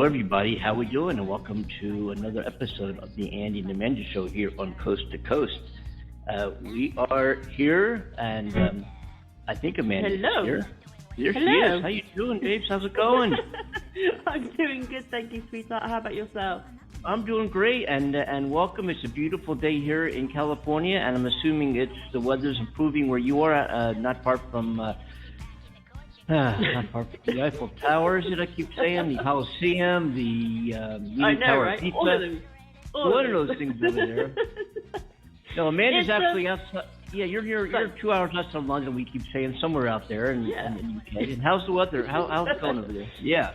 Hello, everybody. How we doing? And welcome to another episode of the Andy and Amanda Show here on Coast to Coast. We are here, and I think Amanda's here. There she is. How you doing, babes? How's it going? I'm doing good, thank you, sweetheart. How about yourself? I'm doing great, and welcome. It's a beautiful day here in California, and I'm assuming the weather's improving where you are, not far from the Eiffel Towers, that I keep saying, the Coliseum, the Tower right? Pizza. All of those things over there. No, Amanda's actually outside. Yeah, you're 2 hours outside of London. We keep saying somewhere out there in the UK. And how's the weather? How's it going over there? Yeah.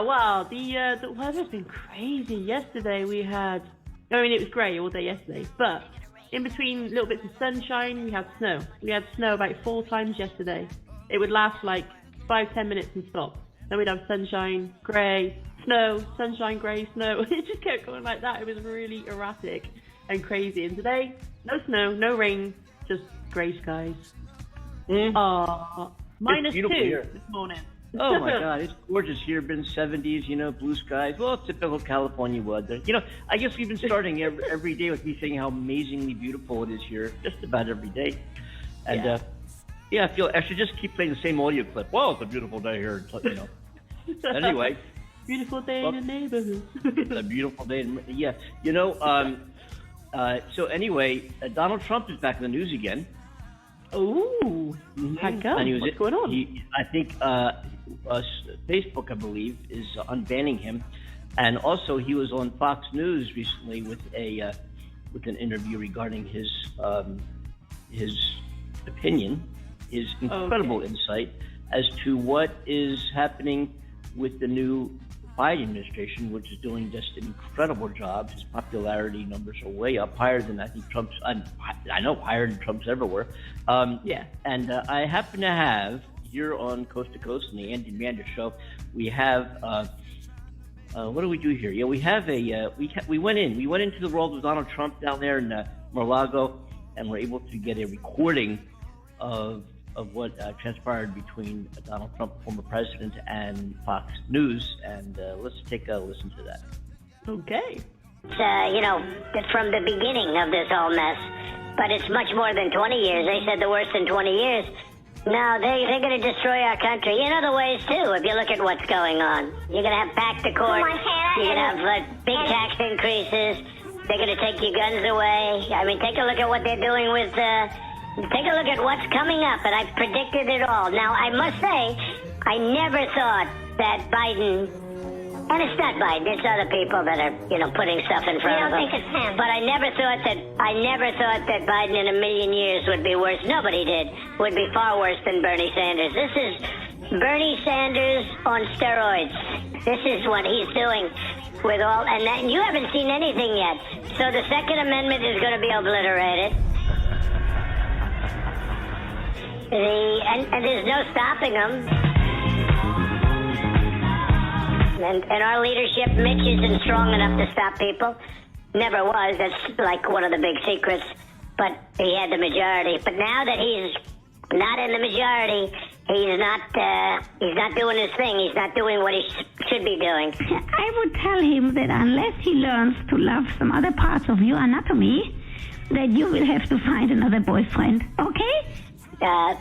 Well, the weather's been crazy. Yesterday we had, it was grey all day yesterday, but in between little bits of sunshine, we had snow. We had snow about 4 times yesterday. It would last like 5-10 minutes and stop. Then we'd have sunshine, grey, snow, sunshine, grey, snow. It just kept going like that. It was really erratic and crazy. And today, no snow, no rain, just grey skies. -2 here this morning. Oh my God, it's gorgeous here. Been 70s, blue skies. Well, typical California weather. I guess we've been starting every day with me saying how amazingly beautiful it is here, just about every day. And I feel I should just keep playing the same audio clip. Well, it's a beautiful day here. Anyway, beautiful day in the neighborhood. It's a beautiful day. So anyway, Donald Trump is back in the news again. Ooh, how come? What's going on? I think Facebook, I believe, is unbanning him, and also he was on Fox News recently with an interview regarding his opinion, his incredible insight as to what is happening with the new Biden administration, which is doing just an incredible job. His popularity numbers are way up, higher than I think Trump's. I know higher than Trump's everywhere. And I happen to have here on Coast to Coast on the Andy and Amanda Show, we have what do we do here? Yeah, we have we went into the world of Donald Trump down there in Mar-a-Lago, and we're able to get a recording of what transpired between Donald Trump, former president, and Fox News, and let's take a listen to that. Okay. It's, from the beginning of this whole mess, but it's much more than 20 years. They said the worst in 20 years. No, they're going to destroy our country in other ways, too, if you look at what's going on. You're going to have back to court. You're going to have big tax increases. They're going to take your guns away. Take a look at what they're doing with... Take a look at what's coming up, and I've predicted it all. Now, I must say, I never thought that Biden, and it's not Biden, it's other people that are, putting stuff in front of him. You don't think it's him? But I never thought that Biden in a million years would be worse. Nobody did. Would be far worse than Bernie Sanders. This is Bernie Sanders on steroids. This is what he's doing with all, and you haven't seen anything yet. So the Second Amendment is going to be obliterated. And there's no stopping them. And our leadership, Mitch, isn't strong enough to stop people. Never was. That's like one of the big secrets. But he had the majority. But now that he's not in the majority, he's not doing his thing. He's not doing what he should be doing. I would tell him that unless he learns to love some other parts of your anatomy, that you will have to find another boyfriend. Okay?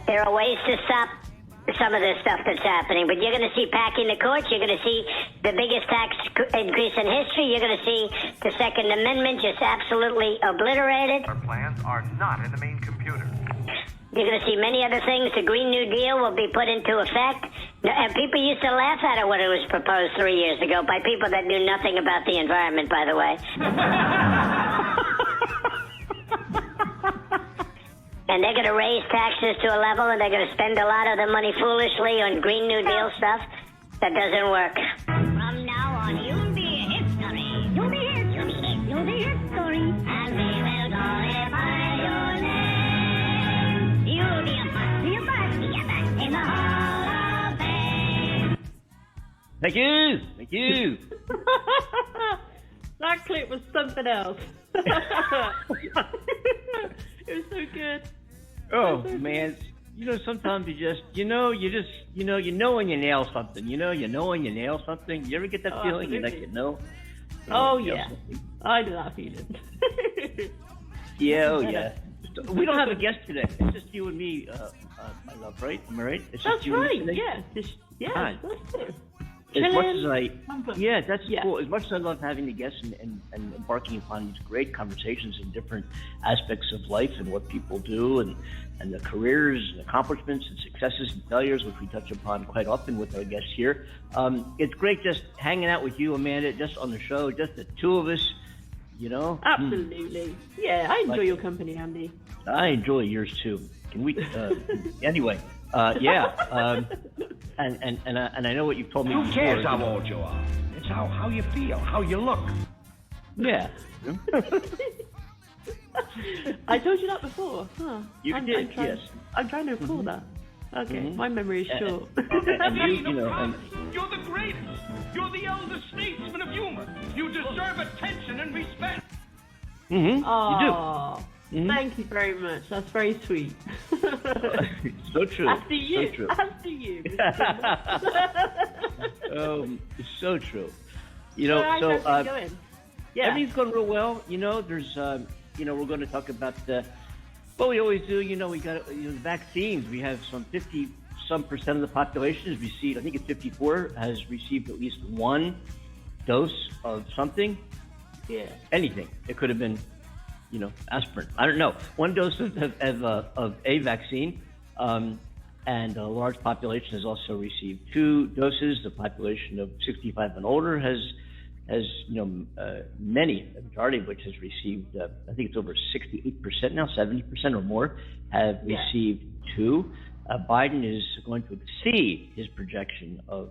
There are ways to stop some of this stuff that's happening, but you're going to see packing the courts. You're going to see the biggest tax increase in history. You're going to see the Second Amendment just absolutely obliterated. Our plans are not in the main computer. You're going to see many other things. The Green New Deal will be put into effect. And people used to laugh at it when it was proposed 3 years ago by people that knew nothing about the environment, by the way. And they're going to raise taxes to a level, and they're going to spend a lot of the money foolishly on Green New Deal stuff. That doesn't work. From now on, you'll be history. You'll be history. You'll be history. And we will glorify your name. You'll be a bus in the Hall of Fame. Thank you. That clip was something else. It was so good. Oh man, sometimes you know when you nail something. You know when you nail something. You ever get that feeling? You're like, Oh yeah, I know that feeling. Yeah. We don't have a guest today. It's just you and me, my love, right? Am I right? It's just That's you right. And me today? Yeah. That's it. As much as that's Yeah. cool. As much as I love having the guests and embarking upon these great conversations in different aspects of life and what people do and the careers and accomplishments and successes and failures, which we touch upon quite often with our guests here. It's great just hanging out with you, Amanda, just on the show, just the two of us. Absolutely. Yeah, I enjoy your company, Andy. I enjoy yours too. Can we? Anyway, yeah. And I know what you've told me. Who before, cares how old you are? It's how you feel, how you look. Yeah. I told you that before, huh? You did, yes. I'm trying to recall that. Okay, my memory is short. And you know, You're the greatest. You're the elder statesman of humor. You deserve attention and respect. Oh, thank you very much. That's very sweet. So true. After you. So true. After you. It's so true. How's everything going? Yeah. Everything's going real well. There's, we're going to talk about what we always do. We got the vaccines. We have some 50% of the population has received. I think it's 54 has received at least one dose of something. Yeah. Anything. It could have been, aspirin. I don't know. One dose of a vaccine, and a large population has also received 2 doses. The population of 65 and older has many, the majority of which has received. I think it's over 68% now, 70% or more have received 2. Biden is going to exceed his projection of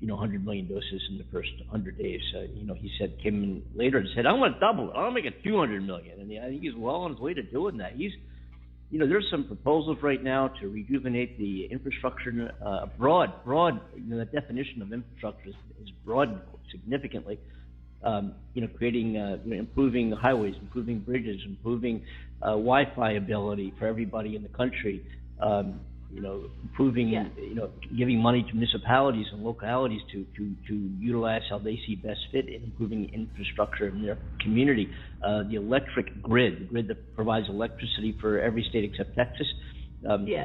100 million doses in the first 100 days. He came in later and said, I want to double it. I want to make it 200 million. And I think he's well on his way to doing that. There's some proposals right now to rejuvenate the infrastructure, broad, the definition of infrastructure is broadened significantly. Creating, improving the highways, improving bridges, improving Wi-Fi ability for everybody in the country. Improving, giving money to municipalities and localities to utilize how they see best fit in improving infrastructure in their community. The electric grid, the grid that provides electricity for every state except Texas.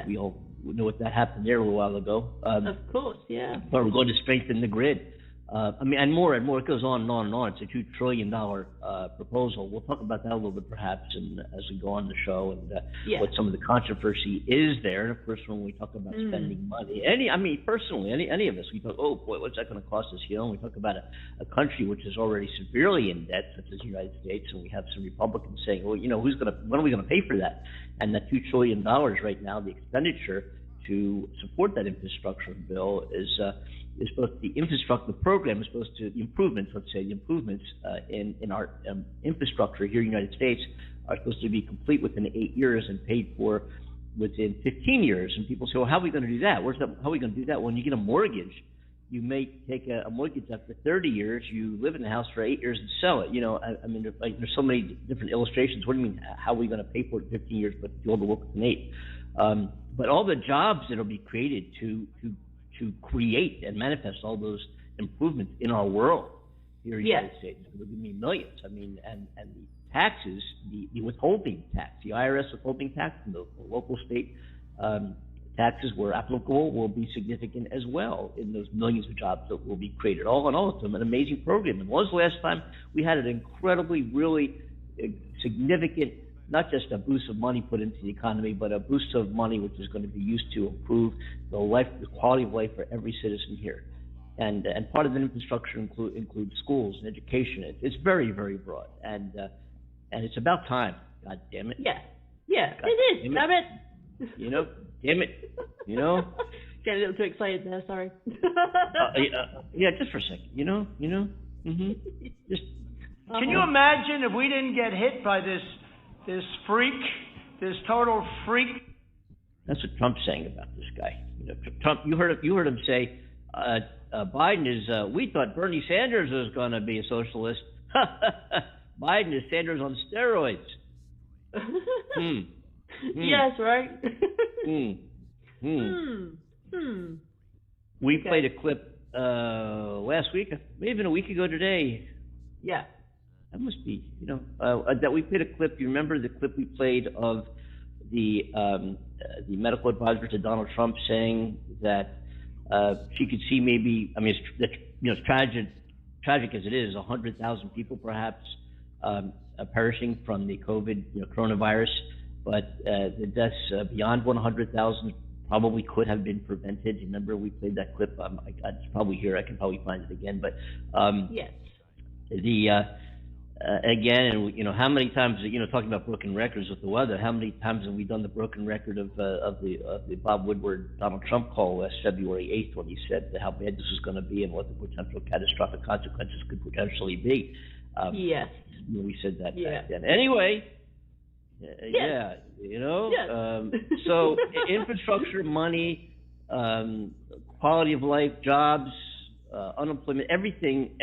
We all know what that happened there a little while ago. Of course, yeah. But we're going to strengthen the grid. And more. It goes on and on and on. It's a $2 trillion proposal. We'll talk about that a little bit perhaps as we go on the show and what some of the controversy is there. And of course, when we talk about spending money, personally, any of us, we talk, oh boy, what's that going to cost us? And we talk about a country which is already severely in debt, such as the United States, and we have some Republicans saying, well, when are we going to pay for that? And that $2 trillion right now, the expenditure to support that infrastructure bill is supposed to, the infrastructure program is supposed to, the improvements in our infrastructure here in the United States are supposed to be complete within 8 years and paid for within 15 years. And people say, well, how are we going to do that? How are we going to do that? When you get a mortgage, you may take a mortgage after 30 years, you live in the house for 8 years and sell it. There's so many different illustrations. What do you mean, how are we going to pay for it in 15 years, but do all the work within 8? But all the jobs that will be created to create and manifest all those improvements in our world here in the United States, it would mean millions. And the taxes, the withholding tax, the IRS withholding tax, and the local state taxes where applicable will be significant as well in those millions of jobs that will be created. All in all, it's an amazing program. And when was the last time we had an incredibly, really significant, not just a boost of money put into the economy, but a boost of money which is going to be used to improve the quality of life for every citizen here. And part of the infrastructure includes schools and education. It's very, very broad. And it's about time. God damn it. Yeah, it is. Damn it. Damn it. Getting a little too excited there. Sorry. Just for a second. Just. Can you imagine if we didn't get hit by this freak, this total freak? That's what Trump's saying about this guy. Trump. You heard him say, Biden is. We thought Bernie Sanders was going to be a socialist. Biden is Sanders on steroids. Yes, right? We played a clip last week, maybe even a week ago today. Yeah. That must be, that we played a clip. You remember the clip we played of the medical advisor to Donald Trump saying that she could see maybe, I mean, it's tragic as it is, 100,000 people perhaps perishing from the COVID, coronavirus, but the deaths beyond 100,000 probably could have been prevented. You remember we played that clip? It's probably here. I can probably find it again. But yes. Again, and how many times, talking about broken records with the weather, how many times have we done the broken record of the Bob Woodward Donald Trump call last February 8th when he said how bad this was going to be and what the potential catastrophic consequences could potentially be. Yes. We said that back then. Anyway. Yes. So infrastructure, money, quality of life, jobs, unemployment, everything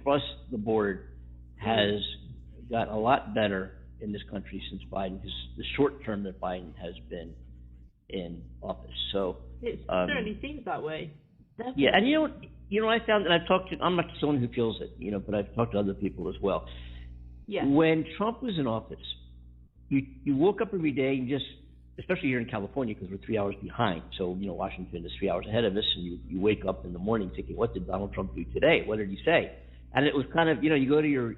across the board has got a lot better in this country since Biden, the short term that Biden has been in office. So it certainly seems that way. Definitely. Yeah, and I found that I'm not the one who feels it, but I've talked to other people as well. Yeah. When Trump was in office, you woke up every day and especially here in California, because we're 3 hours behind. So, Washington is 3 hours ahead of us, and you wake up in the morning thinking, what did Donald Trump do today? What did he say? And it was kind of, you go to your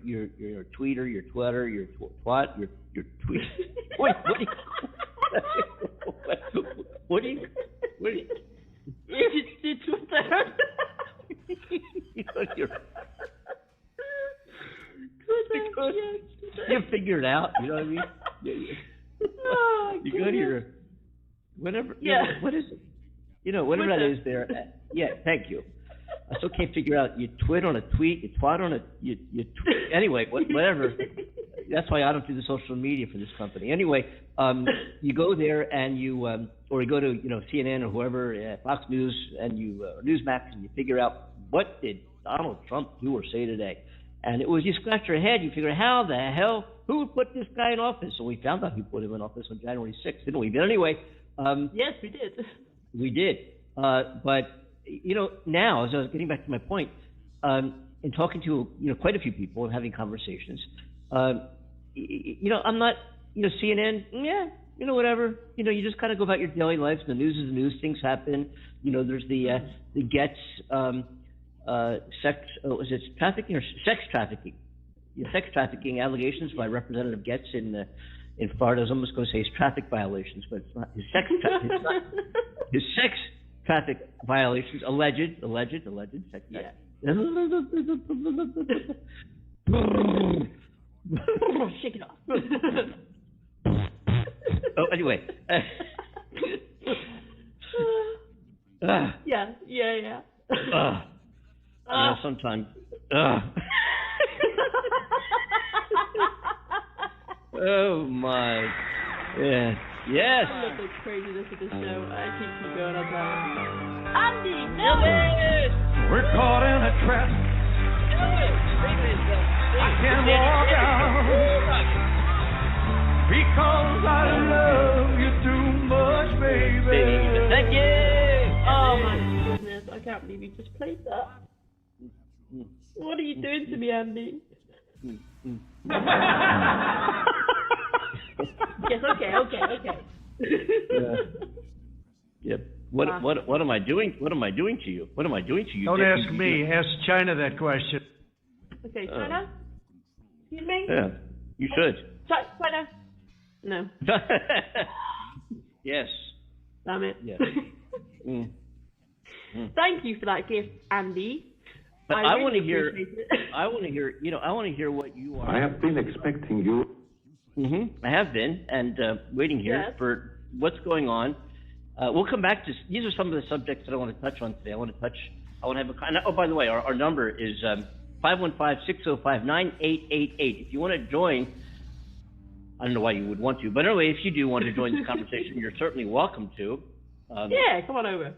tweeter, your Twitter, your twat, your tweet. Wait, what do you? It's Twitter. You go to your. You figure it out. You know what I mean? You go to your whatever. Yeah. What is it? Whatever that is there. Yeah. Thank you. I still can't figure out. You twit on a tweet. You twat on a. You anyway. Whatever. That's why I don't do the social media for this company. Anyway, you go there and you, or you go to CNN or whoever, Fox News, and you Newsmax, and you figure out what did Donald Trump do or say today. And it was, you scratch your head, you figure, how the hell, who put this guy in office? And we found out who put him in office on January 6th, didn't we? But anyway. Yes, we did. We did. But, now, as I was getting back to my point, in talking to, quite a few people and having conversations, I'm not, CNN, whatever. You just kind of go about your daily life. The news is the news. Things happen. There's the Getz, trafficking or sex trafficking? Sex trafficking allegations by Representative Getz in Florida. I was almost going to say his traffic violations, but it's not his sex. His sex traffic violations, alleged sex. Yeah. Shake it off. Oh, anyway. Yeah. Sometimes. Oh my. Yeah. Yes. Look at the craziness of this show. I keep going on that. Andy, no! We're caught in a trap. I can't walk out because I love you too much, baby. Thank you. Oh my goodness! I can't believe you just played that. What are you doing to me, Andy? Yes. Okay. Yeah. What am I doing? What am I doing to you? What am I doing to you? Don't ask me. Ask China that question. Okay, China. Excuse me. Yeah, you should. China. No. Yes. Damn it. Yes. Thank you for that gift, Andy. But I really want to hear. appreciate it. I want to hear. I want to hear what you are. I have been expecting you. I have been, and waiting here for what's going on. We'll come back to. These are some of the subjects that I want to touch on today. I want to have a. Oh, by the way, our number is 515-605-9888. If you want to join, I don't know why you would want to, but anyway, if you do want to join this conversation, you're certainly welcome to. Come on over.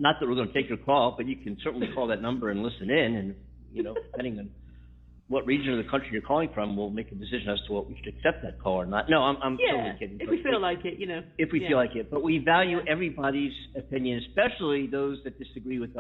Not that we're going to take your call, but you can certainly call that number and listen in, and depending on what region of the country you're calling from, we'll make a decision as to what we should accept that call or not. No, I'm totally kidding. If we feel like it, If we feel like it, but we value everybody's opinion, especially those that disagree with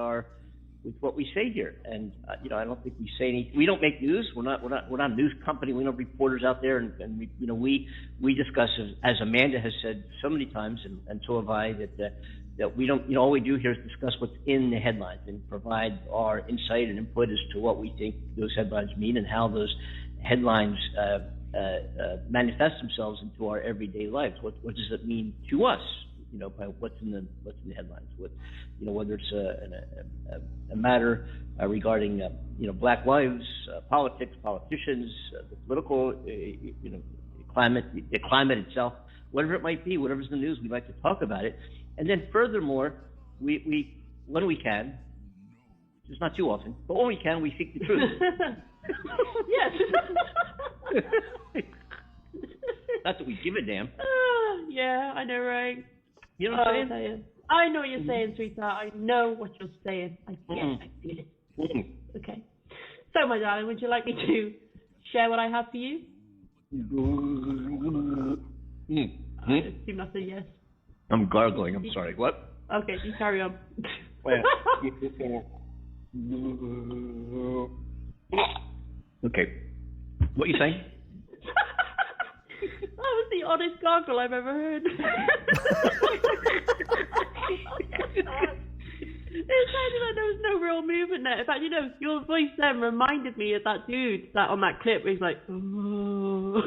what we say here. And I don't think we say anything. We don't make news. We're not a news company. We don't have reporters out there, and we discuss, as Amanda has said so many times, and so have I, that we don't, all we do here is discuss what's in the headlines and provide our insight and input as to what we think those headlines mean and how those headlines manifest themselves into our everyday lives. What does it mean to us? By what's in the headlines. Whether it's a matter regarding Black lives, politics, politicians, the political climate, the climate itself, whatever it might be, whatever's in the news, we like to talk about it. And then furthermore, we when we can, it's not too often, but when we can, we seek the truth. Yes. Not that we give a damn. Yeah, I know, right? You know what I'm saying? I know what you're saying, sweetheart. I know what you're saying. I feel it. Okay. So, my darling, would you like me to share what I have for you? I assume that's a yes. I'm gargling. I'm sorry. What? Okay, you carry on. Okay. What are you saying? That was the oddest gargle I've ever heard. It sounded like there was no real movement there. In fact, your voice then reminded me of that dude that on that clip where he's like, oh.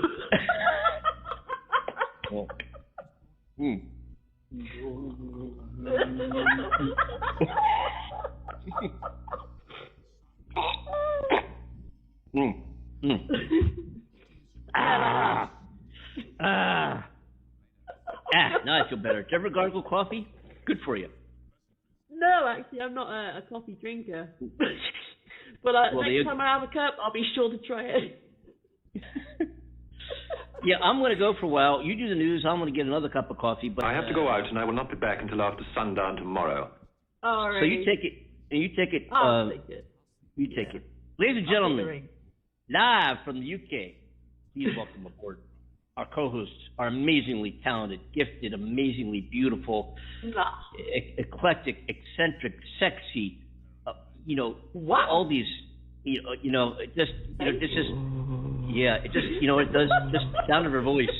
Now I feel better. Did you ever gargle coffee? Good for you. No, actually, I'm not a coffee drinker. But next time I have a cup, I'll be sure to try it. Yeah, I'm going to go for a while. You do the news. I'm going to get another cup of coffee. But I have to go out, and I will not be back until after sundown tomorrow. All right. So you take it, and you take it. I'll take it. You take it. Ladies and gentlemen, live from the UK, please welcome aboard our co-hosts, our amazingly talented, gifted, amazingly beautiful, eclectic, eccentric, sexy, all these, it just, it just, it does just the sound of her voice.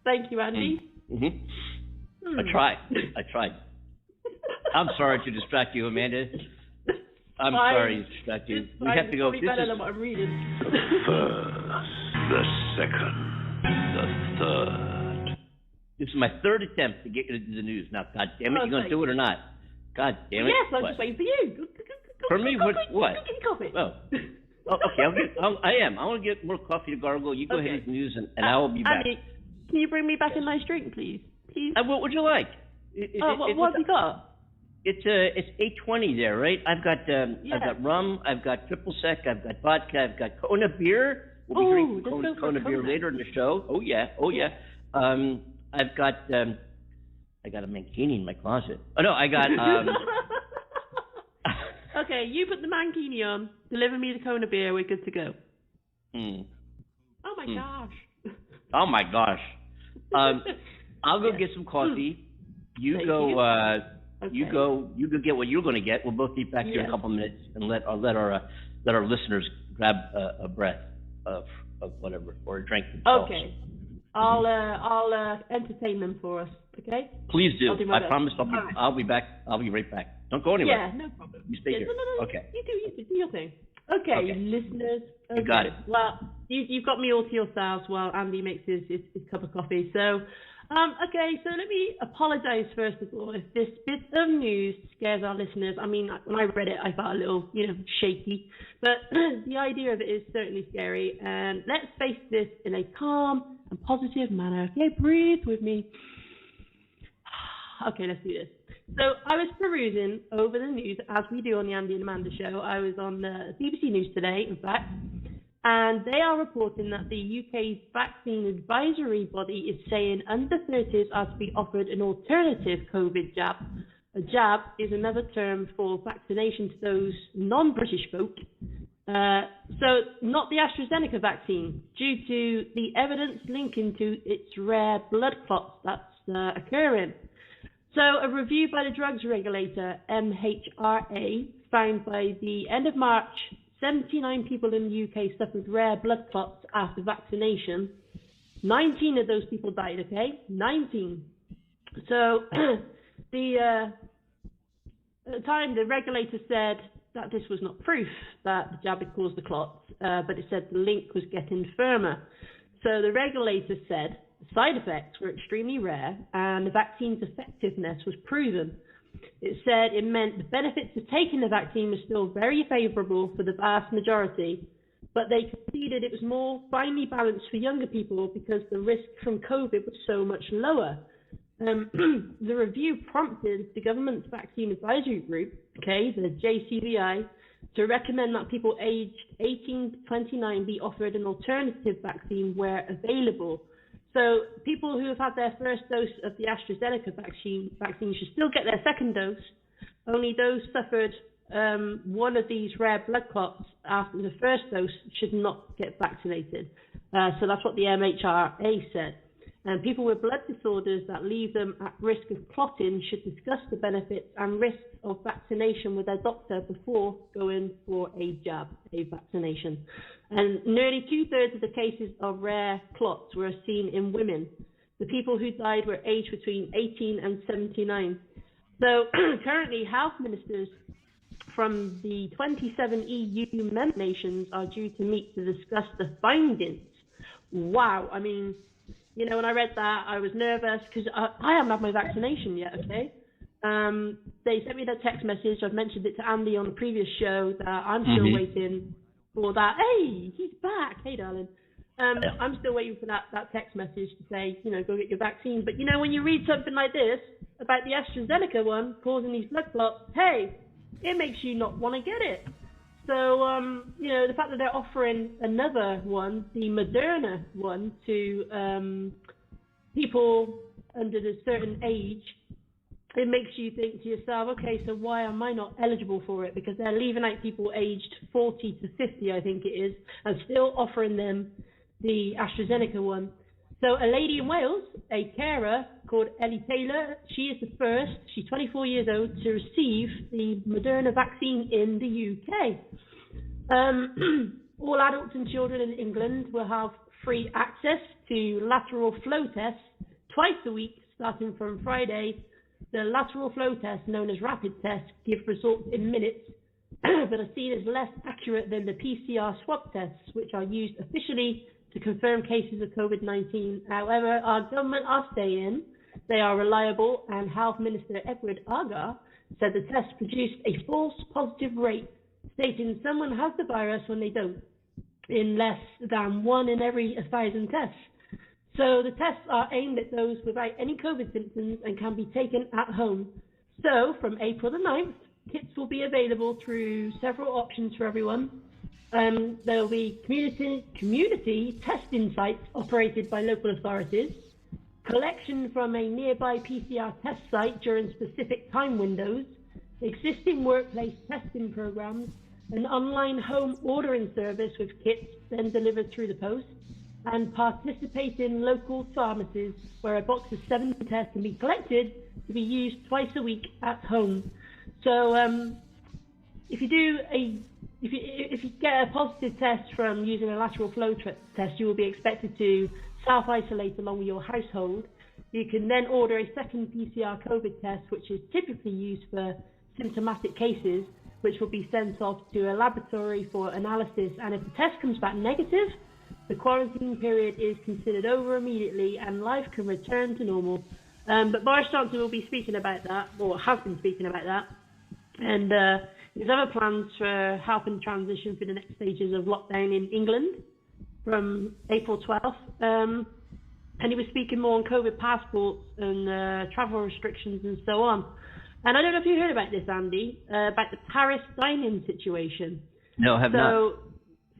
Thank you, Andy. I tried. I'm sorry to distract you, Amanda. I'm sorry to distract you. We have to go. This better than what I'm reading. The first, the second, the third. This is my third attempt to get you to do the news. Now, God damn it, you going to do it or not? God damn it. Yes, I'm just waiting for you. Go, for me, what? Go get your coffee. Oh, okay. I am. I want to get more coffee to gargle. You go ahead with the news, and I will be back. Andy, can you bring me back a nice drink, please? What would you like? What have you got? It's 8:20 there, right? I've got rum, I've got triple sec, I've got vodka, I've got Kona beer. We'll be drinking Kona beer later in the show. Oh yeah. I've got I got a mankini in my closet. Oh no, I got Okay, you put the mankini on, deliver me the Kona beer, we're good to go. Oh my gosh. Oh my gosh. I'll go get some coffee. You go. Okay. You go get what you're going to get. We'll both be back here in a couple of minutes and let our listeners grab a breath of whatever or a drink themselves. Okay. I'll entertain them for us. Okay. Please do. I promise. I'll be back. I'll be right back. Don't go anywhere. Yeah, no problem. You stay here. No. Okay. You do your thing. Okay, listeners. Okay. You got it. Well, you've got me all to yourselves while Andy makes his cup of coffee. So. Okay, so let me apologize first of all if this bit of news scares our listeners. I mean, when I read it, I felt a little, shaky. But the idea of it is certainly scary. And let's face this in a calm and positive manner. Okay, breathe with me. Okay, let's do this. So I was perusing over the news, as we do on the Andy and Amanda show. I was on the BBC News today, in fact. And they are reporting that the UK's vaccine advisory body is saying under 30s are to be offered an alternative COVID jab A jab is another term for vaccination to those non-British folk. So not the AstraZeneca vaccine, due to the evidence linking to its rare blood clots that's occurring. So a review by the drugs regulator, MHRA, found by the end of March, 79 people in the UK suffered rare blood clots after vaccination. 19 of those people died, okay? 19. So at the time, the regulator said that this was not proof that the jab had caused the clots, but it said the link was getting firmer. So the regulator said the side effects were extremely rare and the vaccine's effectiveness was proven. It said it meant the benefits of taking the vaccine were still very favourable for the vast majority, but they conceded it was more finely balanced for younger people because the risk from COVID was so much lower. The review prompted the government's vaccine advisory group, okay, the JCVI, to recommend that people aged 18 to 29 be offered an alternative vaccine where available. So people who have had their first dose of the AstraZeneca vaccine should still get their second dose. Only those suffered one of these rare blood clots after the first dose should not get vaccinated. So that's what the MHRA said. And people with blood disorders that leave them at risk of clotting should discuss the benefits and risks of vaccination with their doctor before going for a jab, a vaccination. And nearly 2/3 of the cases of rare clots were seen in women. The people who died were aged between 18 and 79. So currently, health ministers from the 27 EU member nations are due to meet to discuss the findings. Wow, I mean, you know, when I read that, I was nervous because I haven't had my vaccination yet, okay? They sent me that text message. I've mentioned it to Andy on the previous show that I'm still waiting for that. Hey, he's back. Hey, darling. I'm still waiting for that text message to say, you know, go get your vaccine. But, you know, when you read something like this about the AstraZeneca one causing these blood clots, hey, it makes you not want to get it. So, you know, the fact that they're offering another one, the Moderna one, to people under a certain age, it makes you think to yourself, okay, so why am I not eligible for it? Because they're leaving out people aged 40 to 50, I think it is, and still offering them the AstraZeneca one. So a lady in Wales, a carer called Ellie Taylor, she is the first, she's 24 years old, to receive the Moderna vaccine in the UK. All adults and children in England will have free access to lateral flow tests twice a week, starting from Friday. The lateral flow tests, known as rapid tests, give results in minutes, but are seen as less accurate than the PCR swab tests, which are used officially to confirm cases of COVID-19. However, our government are saying they are reliable, and Health Minister Edward Agar said the test produced a false positive rate, stating someone has the virus when they don't, in less than 1 in every 1,000 tests. So the tests are aimed at those without any COVID symptoms and can be taken at home. So from April the 9th, kits will be available through several options for everyone. There will be community testing sites operated by local authorities, collection from a nearby PCR test site during specific time windows, existing workplace testing programs, an online home ordering service with kits then delivered through the post, and participating local pharmacies where a box of 7 tests can be collected to be used twice a week at home. So if you get a positive test from using a lateral flow test, you will be expected to self-isolate along with your household. You can then order a second PCR COVID test, which is typically used for symptomatic cases, which will be sent off to a laboratory for analysis. And if the test comes back negative, the quarantine period is considered over immediately and life can return to normal. But Boris Johnson will be speaking about that, or has been speaking about that. And there's other plans for helping transition through the next stages of lockdown in England from April 12th. And he was speaking more on COVID passports and travel restrictions and so on. And I don't know if you heard about this, Andy, about the Paris dine-in situation. No, I have not. So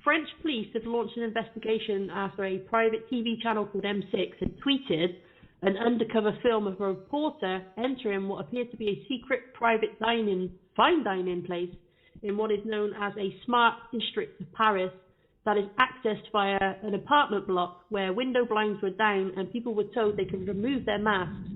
French police have launched an investigation after a private TV channel called M6 had tweeted an undercover film of a reporter entering what appears to be a secret private fine dining place in what is known as a smart district of Paris that is accessed via an apartment block where window blinds were down and people were told they could remove their masks.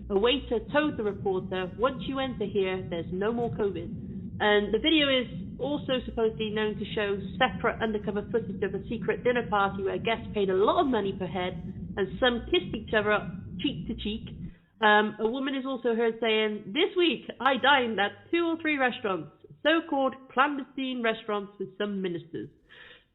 A waiter told the reporter, once you enter here, there's no more COVID. And the video is also supposedly known to show separate undercover footage of a secret dinner party where guests paid a lot of money per head and some kissed each other up cheek to cheek. A woman is also heard saying, this week I dined at 2 or 3 restaurants, so-called clandestine restaurants with some ministers.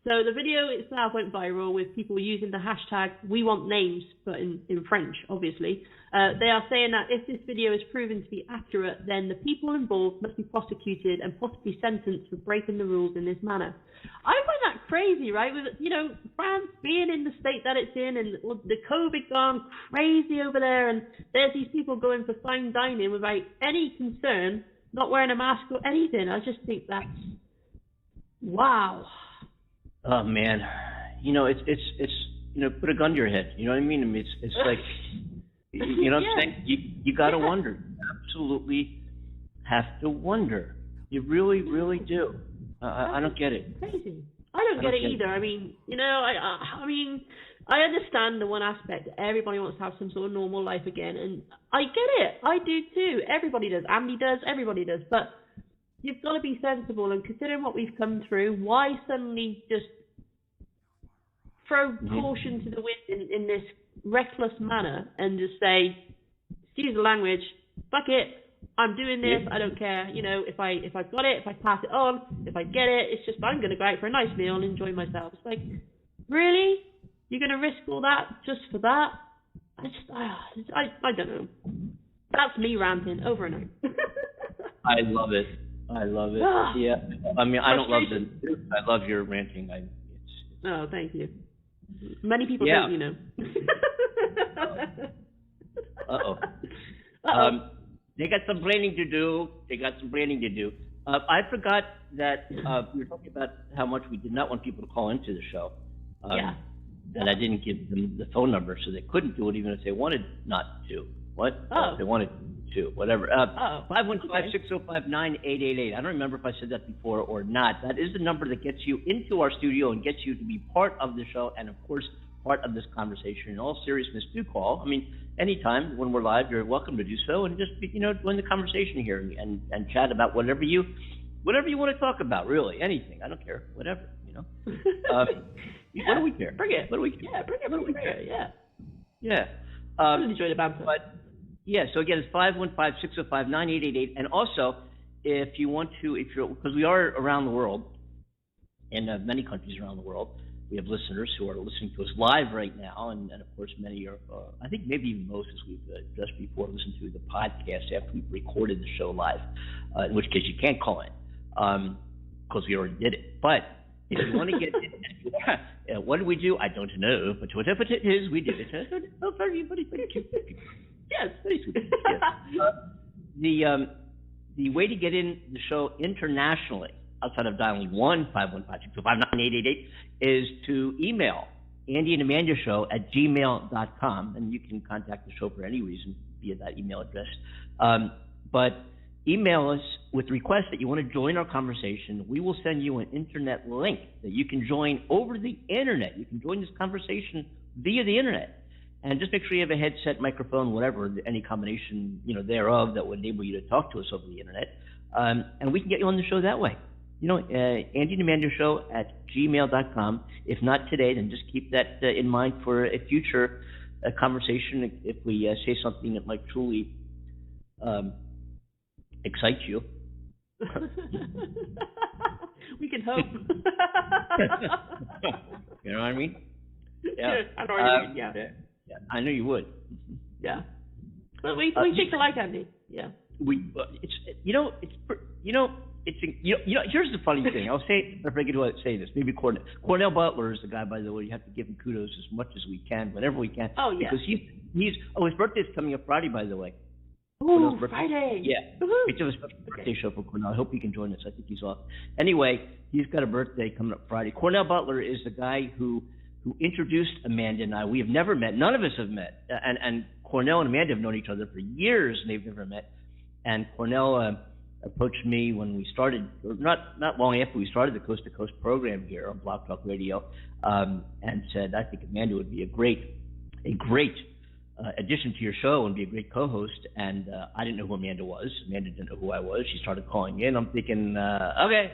So the video itself went viral with people using the hashtag #WeWantNames, but in French, obviously. They are saying that if this video is proven to be accurate, then the people involved must be prosecuted and possibly sentenced for breaking the rules in this manner. I find that crazy, right? With, you know, France being in the state that it's in and the COVID gone crazy over there, and there's these people going for fine dining without any concern, not wearing a mask or anything. I just think that's wow. Oh man, you know it's you know, put a gun to your head. You know what I mean? I mean it's like you know what I'm saying? You gotta wonder. You absolutely have to wonder. You really, really do. I don't get it. Crazy. I don't get it either. I mean, you know, I mean, I understand the one aspect that everybody wants to have some sort of normal life again, and I get it. I do too. Everybody does. Andy does. Everybody does. But you've got to be sensible, and considering what we've come through, why suddenly just throw caution to the wind in this reckless manner and just say, excuse the language, fuck it, I'm doing this, I don't care, you know, if I've got it, if I pass it on, if I get it, it's just I'm going to go out for a nice meal and enjoy myself. It's like, really? You're going to risk all that just for that? I don't know. That's me ranting over and over. I love it. Yeah. I mean, I don't love I love your ranting. Oh, thank you. Many people don't, you know. Uh-oh. They got some branding to do. I forgot that we were talking about how much we did not want people to call into the show. And I didn't give them the phone number, so they couldn't do it even if they wanted not to. What? If they wanted to, whatever. 515-605-9888. I don't remember if I said that before or not. That is the number that gets you into our studio and gets you to be part of the show and, of course, part of this conversation. In all seriousness, do call. I mean, anytime when we're live, you're welcome to do so, and just, you know, join the conversation here and chat about whatever you want to talk about, really. Anything. I don't care. Whatever, you know. What do we care? Bring it. What do we care? Yeah, bring it. What do we care? Yeah. Enjoy the banter. But, yeah, so again, it's 515-605-9888. And also, if you want to, because we are around the world, in many countries around the world, we have listeners who are listening to us live right now, and of course many are, I think maybe even most, as we've just before listened to the podcast after we've recorded the show live, in which case you can't call in, because we already did it. But if you want to get in, what do we do? I don't know, but whatever it is, we did it. Oh, very cute. Yes, very sweet. Yes. The way to get in the show internationally, outside of dialing 1-515-605-9888, is to email Andy and Amanda Show at gmail.com, and you can contact the show for any reason via that email address. But email us with requests that you want to join our conversation. We will send you an internet link that you can join over the internet. You can join this conversation via the internet. And just make sure you have a headset, microphone, whatever, any combination, you know, thereof that would enable you to talk to us over the internet. And we can get you on the show that way. You know, Andy and Amanda Show at gmail.com. If not today, then just keep that in mind for a future conversation if we say something that might truly excite you. We can hope. You know what I mean? Yeah. I know what you mean, yeah. Yeah, I know you would. Yeah. But we think alike, Andy. Yeah. Here's the funny thing. I'll say, if I could say this, maybe Cornell Butler is the guy, by the way. You have to give him kudos as much as we can, whenever we can. Oh, yeah. Because his birthday's coming up Friday, by the way. Oh, Friday. Yeah. We have a special birthday show for Cornell. I hope he can join us. I think he's off. Anyway, he's got a birthday coming up Friday. Cornell Butler is the guy who who introduced Amanda and I. We have never met. None of us have met. And Cornell and Amanda have known each other for years, and they've never met. And Cornell approached me when we started, or not long after we started the Coast to Coast program here on Blog Talk Radio, and said, I think Amanda would be a great addition to your show and be a great co-host. And I didn't know who Amanda was. Amanda didn't know who I was. She started calling in. I'm thinking, okay,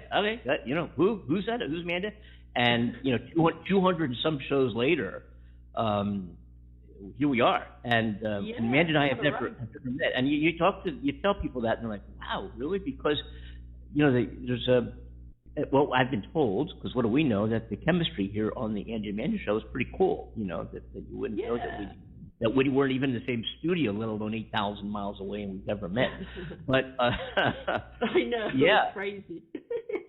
who's that? Who's Amanda? And 200 and some shows later, here we are. And Amanda and I have never met. And you tell people that, and they're like, wow, really? Because there's well, I've been told, because what do we know, that the chemistry here on the Andy and Amanda show is pretty cool. That you wouldn't know that we weren't even in the same studio, let alone 8,000 miles away, and we've never met. But I know, yeah, it's crazy.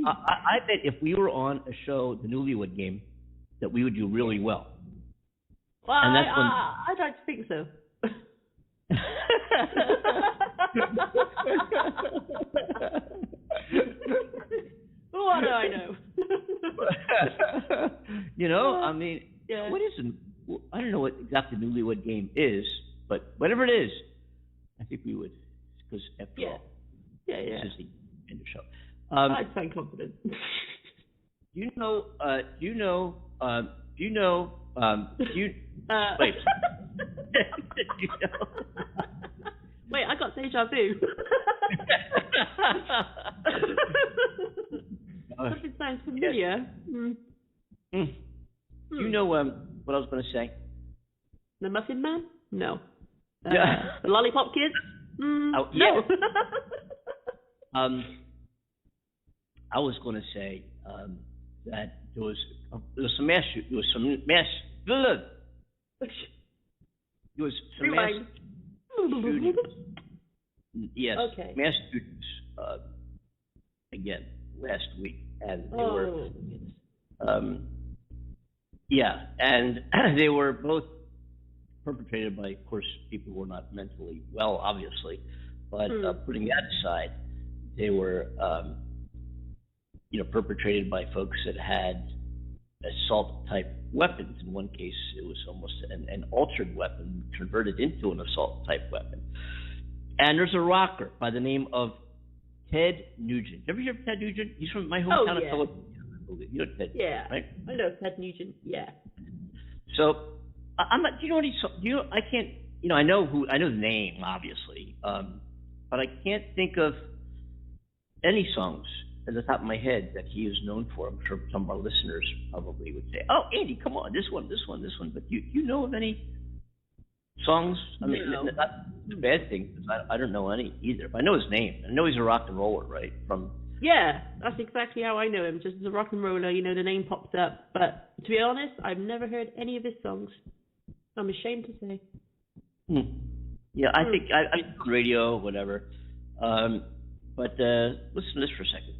I bet if we were on a show, the Newlywed Game, that we would do really well. Well, and that's I'd like to think so. What do I know? I mean, what is it? I don't know what exactly the Newlywed Game is, but whatever it is, I think we would, because after all, this is the end of the show. I'd sound confident. Wait. Wait, I got deja vu. Something sounds familiar. Do you know what I was going to say? The Muffin Man? No. The Lollipop Kids? No. I was going to say that there was some mass shootings. Yes. Okay. Mass shootings again last week, and they were. And they were both perpetrated by, of course, people who were not mentally well, obviously, but putting that aside, they were, perpetrated by folks that had assault-type weapons. In one case, it was almost an altered weapon converted into an assault-type weapon. And there's a rocker by the name of Ted Nugent. Ever hear of Ted Nugent? He's from my hometown of Philadelphia. You know Ted, right? I know Ted Nugent. Yeah. So I'm not. Do you know what he's? I can't. I know the name, obviously, but I can't think of any songs at the top of my head that he is known for. I'm sure some of our listeners probably would say, "Oh, Andy, come on, this one." But do you know of any songs? I mean, not a bad thing, because I don't know any either. But I know his name. I know he's a rock and roller, right? Yeah, that's exactly how I know him. Just as a rock and roller, the name popped up. But to be honest, I've never heard any of his songs. I'm ashamed to say. Yeah, I think I on radio, whatever. But listen to this for a second.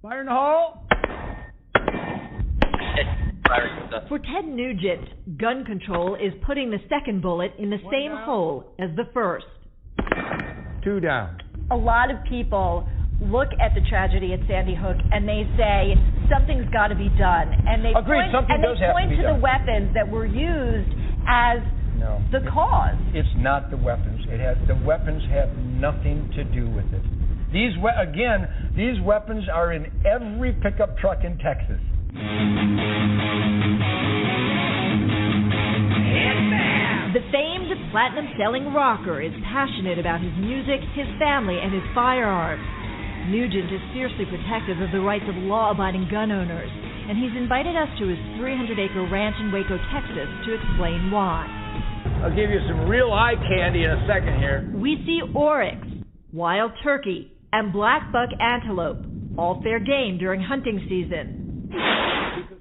Fire in the hole! For Ted Nugent, gun control is putting the second bullet in the same hole as the first. 2 down. A lot of people look at the tragedy at Sandy Hook and they say something's got to be done, and they point to the weapons that were used as the cause. It's not the weapons. The weapons have nothing to do with it. These weapons are in every pickup truck in Texas. The famed platinum-selling rocker is passionate about his music, his family, and his firearms. Nugent is fiercely protective of the rights of law-abiding gun owners, and he's invited us to his 300-acre ranch in Waco, Texas, to explain why. I'll give you some real eye candy in a second here. We see oryx, wild turkey, and black buck antelope, all fair game during hunting season.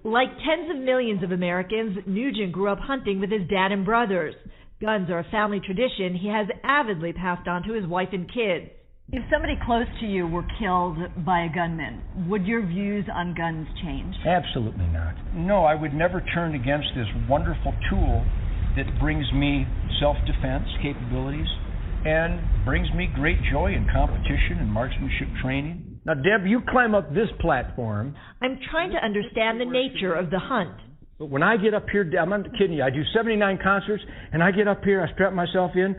Like tens of millions of Americans, Nugent grew up hunting with his dad and brothers. Guns are a family tradition he has avidly passed on to his wife and kids. If somebody close to you were killed by a gunman, would your views on guns change? Absolutely not. No, I would never turn against this wonderful tool that brings me self-defense capabilities and brings me great joy in competition and marksmanship training. Now, Deb, you climb up this platform. I'm trying to understand the nature of the hunt. But when I get up here, I'm not kidding you, I do 79 concerts, and I get up here, I strap myself in,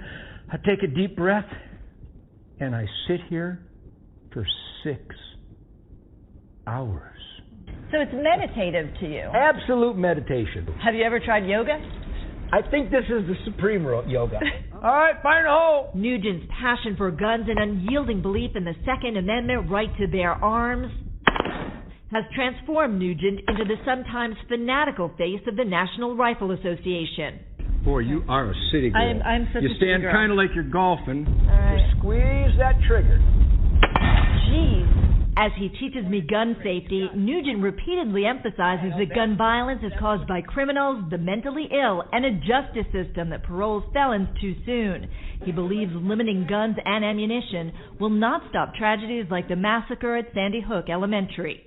I take a deep breath, and I sit here for 6 hours. So it's meditative to you? Absolute meditation. Have you ever tried yoga? I think this is the supreme yoga. All right, fire in the hole. Nugent's passion for guns and unyielding belief in the Second Amendment right to bear arms has transformed Nugent into the sometimes fanatical face of the National Rifle Association. Boy, you are a city girl. I'm such you a city stand girl. kind of like you're golfing. All right. Just squeeze that trigger. Jeez. As he teaches me gun safety, Nugent repeatedly emphasizes that gun violence is caused by criminals, the mentally ill, and a justice system that paroles felons too soon. He believes limiting guns and ammunition will not stop tragedies like the massacre at Sandy Hook Elementary.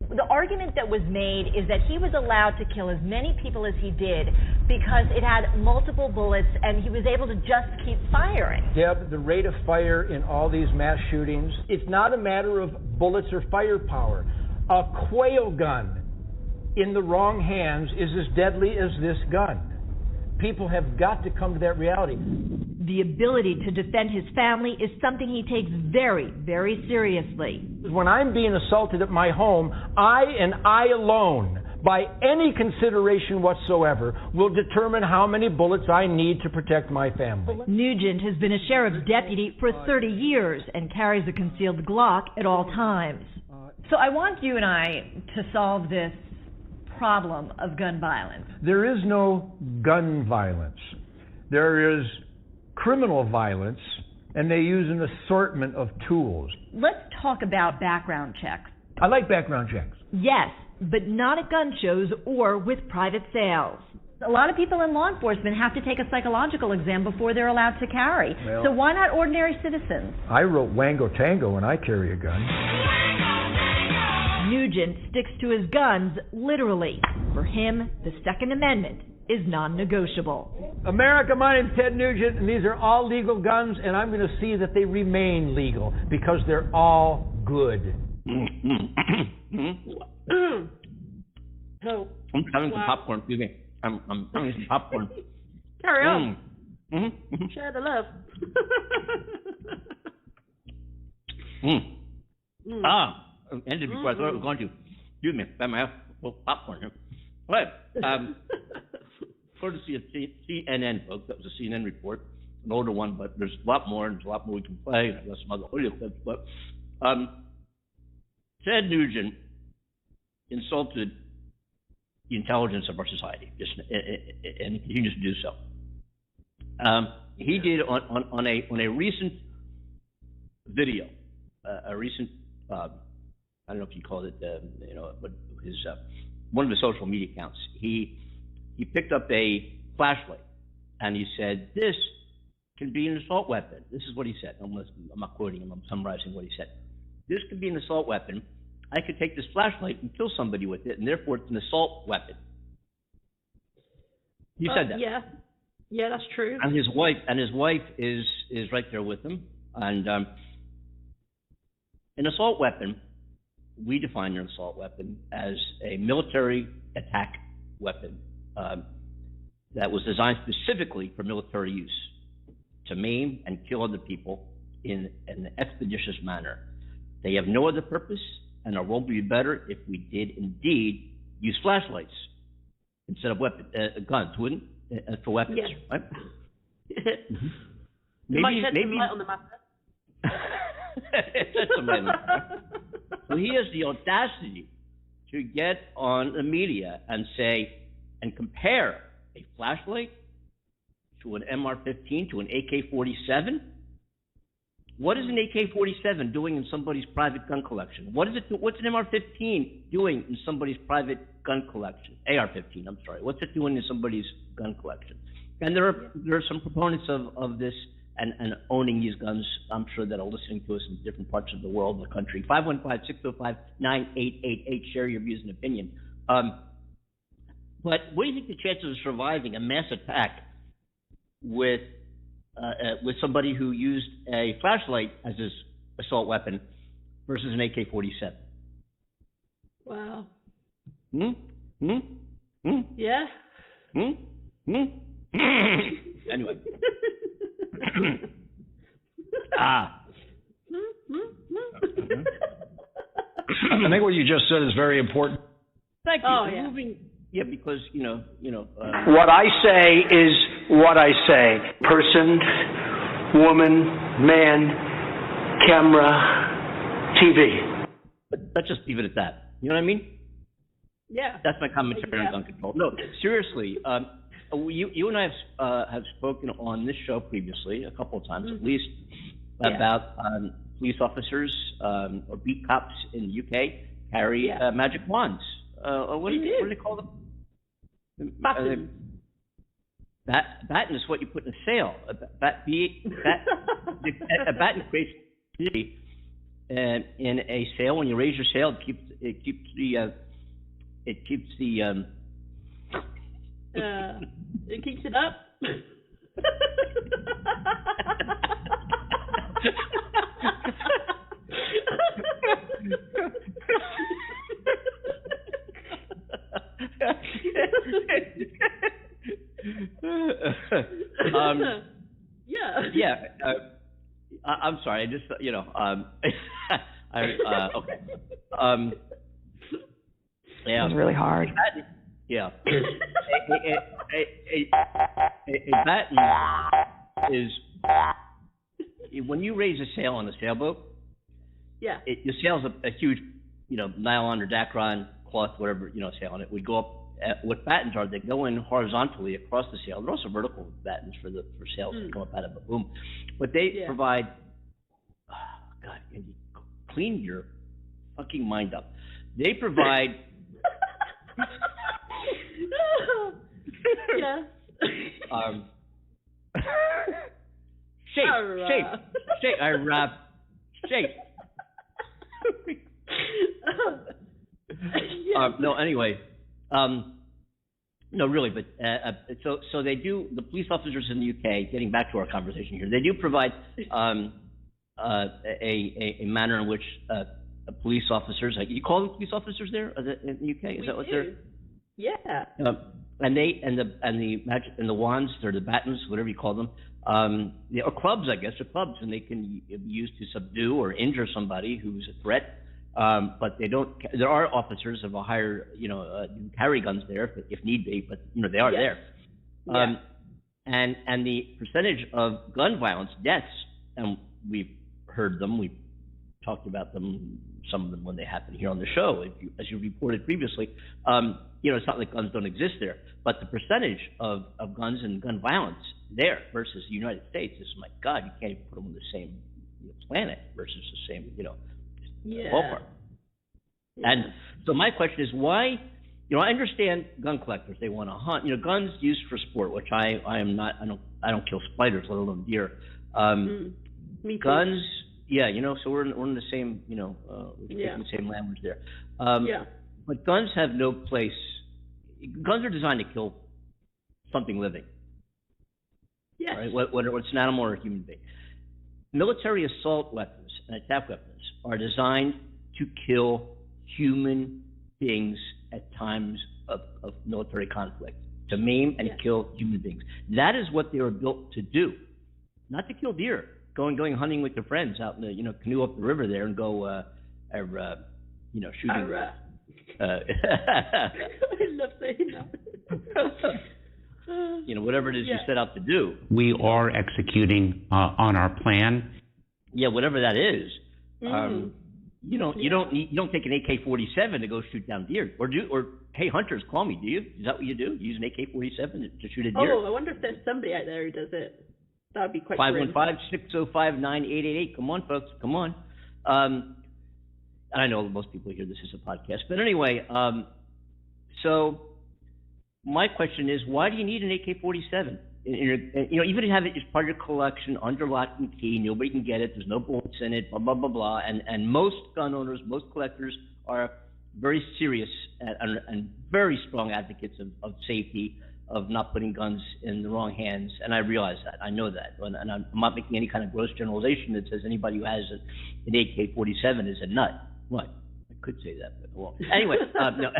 The argument that was made is that he was allowed to kill as many people as he did because it had multiple bullets and he was able to just keep firing. Deb, the rate of fire in all these mass shootings, it's not a matter of bullets or firepower. A quail gun in the wrong hands is as deadly as this gun. People have got to come to that reality. The ability to defend his family is something he takes very, very seriously. When I'm being assaulted at my home, I and I alone, by any consideration whatsoever, will determine how many bullets I need to protect my family. Nugent has been a sheriff's deputy for 30 years and carries a concealed Glock at all times. So I want you and I to solve this problem of gun violence. There is no gun violence. There is criminal violence, and they use an assortment of tools. Let's talk about background checks. I like background checks. Yes, but not at gun shows or with private sales. A lot of people in law enforcement have to take a psychological exam before they're allowed to carry. Well, so why not ordinary citizens? I wrote Wango Tango when I carry a gun. Nugent sticks to his guns literally. For him, the Second Amendment is non-negotiable. America, my name's Ted Nugent, and these are all legal guns, and I'm going to see that they remain legal because they're all good. So I'm having some popcorn. Excuse me. I'm having some popcorn. Carry on. Share the love. Ended before I thought it was going to. Excuse me. I have popcorn here. All right. Courtesy of CNN, folks. That was a CNN report, an older one, but there's a lot more, and there's a lot more we can play, and I've got some other audio clips. But Ted Nugent insulted the intelligence of our society, and he continues to do so. He did on a recent video, a recent I don't know if you call it but his one of the social media accounts. He picked up a flashlight and he said, "This can be an assault weapon." This is what he said. I'm not quoting him. I'm summarizing what he said. "This could be an assault weapon. I could take this flashlight and kill somebody with it, and therefore it's an assault weapon." He said that. Yeah, that's true. And his wife is right there with him. And an assault weapon, we define an assault weapon as a military attack weapon that was designed specifically for military use, to maim and kill other people in an expeditious manner. They have no other purpose, and our world would be better if we did indeed use flashlights instead of guns, wouldn't? For weapons, right? Mm-hmm. Maybe light on the matter. So he has the audacity to get on the media and say and compare a flashlight to an MR-15 to an AK-47. What is an AK-47 doing in somebody's private gun collection? What's an MR-15 doing in somebody's private gun collection? AR-15, I'm sorry. What's it doing in somebody's gun collection? And there are some proponents of this and owning these guns, I'm sure, that are listening to us in different parts of the world and the country. 515-605-9888. Share your views and opinion. But what do you think the chances of surviving a mass attack with somebody who used a flashlight as his assault weapon versus an AK-47? Wow. Yeah. Anyway. I think what you just said is very important. Thank you. Oh, yeah. Yeah, because What I say is what I say. Person, woman, man, camera, TV. But let's just leave it at that. You know what I mean? Yeah. That's my commentary on gun control. No, seriously. You and I have spoken on this show previously, a couple of times at least, about police officers or beat cops in the UK carry magic wands. What do they call them? Baton. Baton is what you put in a sail. A baton creates humidity in a sail. When you raise your sail, it keeps it up. I'm sorry. I just okay. It was really hard. Yeah. A batten is when you raise a sail on a sailboat. Yeah. Your sail's a huge, nylon or Dacron cloth, whatever, sail on it would go up. What battens are, they go in horizontally across the sail. They're also vertical battens for sails that come up out of a boom. But they provide, God, can you clean your fucking mind up? They provide. Yeah. Shape. No, anyway. No, really, but so they do. The police officers in the UK, getting back to our conversation here, they do provide a manner in which police officers, you call them police officers there in the UK? Is that what they're? Yeah. And the wands, or the battens, whatever you call them, or clubs, I guess, or clubs, and they can be used to subdue or injure somebody who's a threat. But they don't. There are officers of a higher, who carry guns there if need be, but they are there. And the percentage of gun violence deaths, and we've heard them, we've talked about them, some of them when they happen here on the show, as you reported previously. It's not like guns don't exist there, but the percentage of guns and gun violence there versus the United States is, my God, you can't even put them on the same planet versus the same, ballpark. Yeah. And so my question is, why? I understand gun collectors, they want to hunt. Guns used for sport, which I am not. I don't kill spiders, let alone deer. Me too. Guns, so we're in the same, we're taking the same language there. But guns have no place. Guns are designed to kill something living. Yes. Right? Whether it's an animal or a human being. Military assault weapons and attack weapons are designed to kill human beings at times of military conflict, to maim and kill human beings. That is what they were built to do, not to kill deer. Going hunting with your friends out in the canoe up the river there and go shooting. I love saying that. Whatever it is you set out to do. We are executing on our plan. Yeah, whatever that is. You don't take an AK-47 to go shoot down deer, or hey, hunters, call me. Do you? Is that what you do? You use an AK-47 to shoot a deer? Oh, I wonder if there's somebody out there who does it. That would be quite. 515-605-9888. Come on, folks. Come on. I know most people hear this as a podcast, but anyway. So my question is, why do you need an AK-47? Even if you have it as part of your collection, under lock and key, nobody can get it, there's no bullets in it, blah, blah, blah, blah. And most gun owners, most collectors are very serious and very strong advocates of safety, of not putting guns in the wrong hands. And I realize that. I know that. And I'm not making any kind of gross generalization that says anybody who has an AK-47 is a nut. What? I could say that, but I won't. Anyway, no.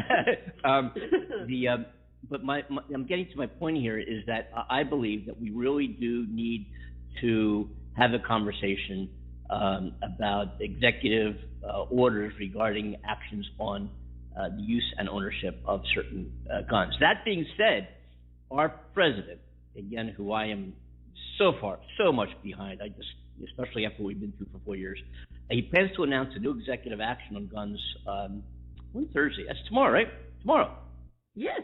I'm getting to my point here is that I believe that we really do need to have a conversation about executive orders regarding actions on the use and ownership of certain guns. That being said, our president, again, who I am so much behind, especially after what we've been through for 4 years, he plans to announce a new executive action on guns on Thursday. That's tomorrow, right? Tomorrow. Yes.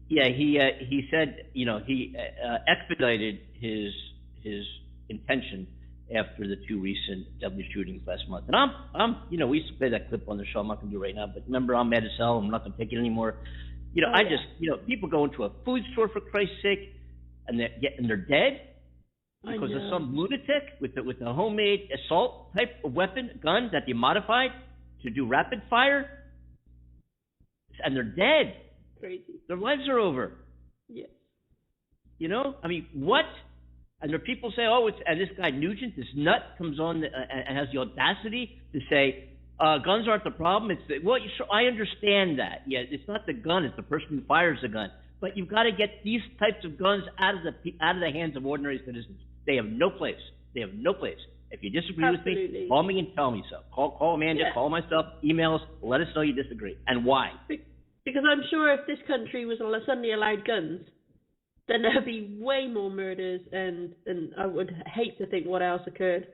Yeah, he said, he expedited his intention after the two recent deadly shootings last month. And I'm we used to play that clip on the show. I'm not gonna do it right now, but remember, I'm mad as hell. I'm not gonna take it anymore. People go into a food store, for Christ's sake, and they're dead because of some lunatic with a homemade assault type of weapon, gun that they modified to do rapid fire, and they're dead. Crazy. Their lives are over. Yes. What? And there are people say, and this guy Nugent, this nut, comes on and has the audacity to say, guns aren't the problem. I understand that. Yeah, it's not the gun; it's the person who fires the gun. But you've got to get these types of guns out of the hands of ordinary citizens. They have no place. They have no place. If you disagree with me, call me and tell me so. Call Amanda. Yeah. Call myself. Email us. Let us know you disagree and why. Because I'm sure if this country was suddenly allowed guns, then there'd be way more murders, and I would hate to think what else occurred.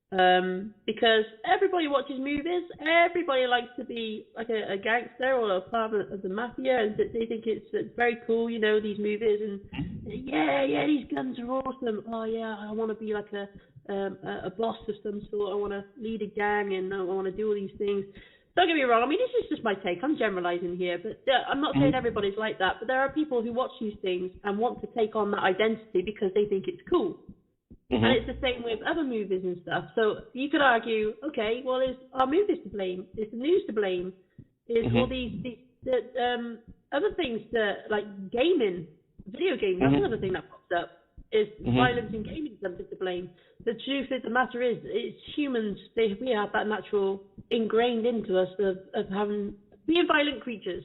Because everybody watches movies, everybody likes to be like a gangster or a part of the mafia, and they think it's very cool, these movies, and these guns are awesome. Oh yeah, I want to be like a boss of some sort. I want to lead a gang, and I want to do all these things. Don't get me wrong, this is just my take. I'm generalizing here, but I'm not saying everybody's like that, but there are people who watch these things and want to take on that identity because they think it's cool. Mm-hmm. And it's the same with other movies and stuff. So you could argue, okay, well, is our movies to blame? Is the news to blame? Is all these other things that, like gaming, video games, that's another thing that pops up. Is violence in gaming something to blame? The truth of the matter is, it's humans. We have that natural ingrained into us of being violent creatures.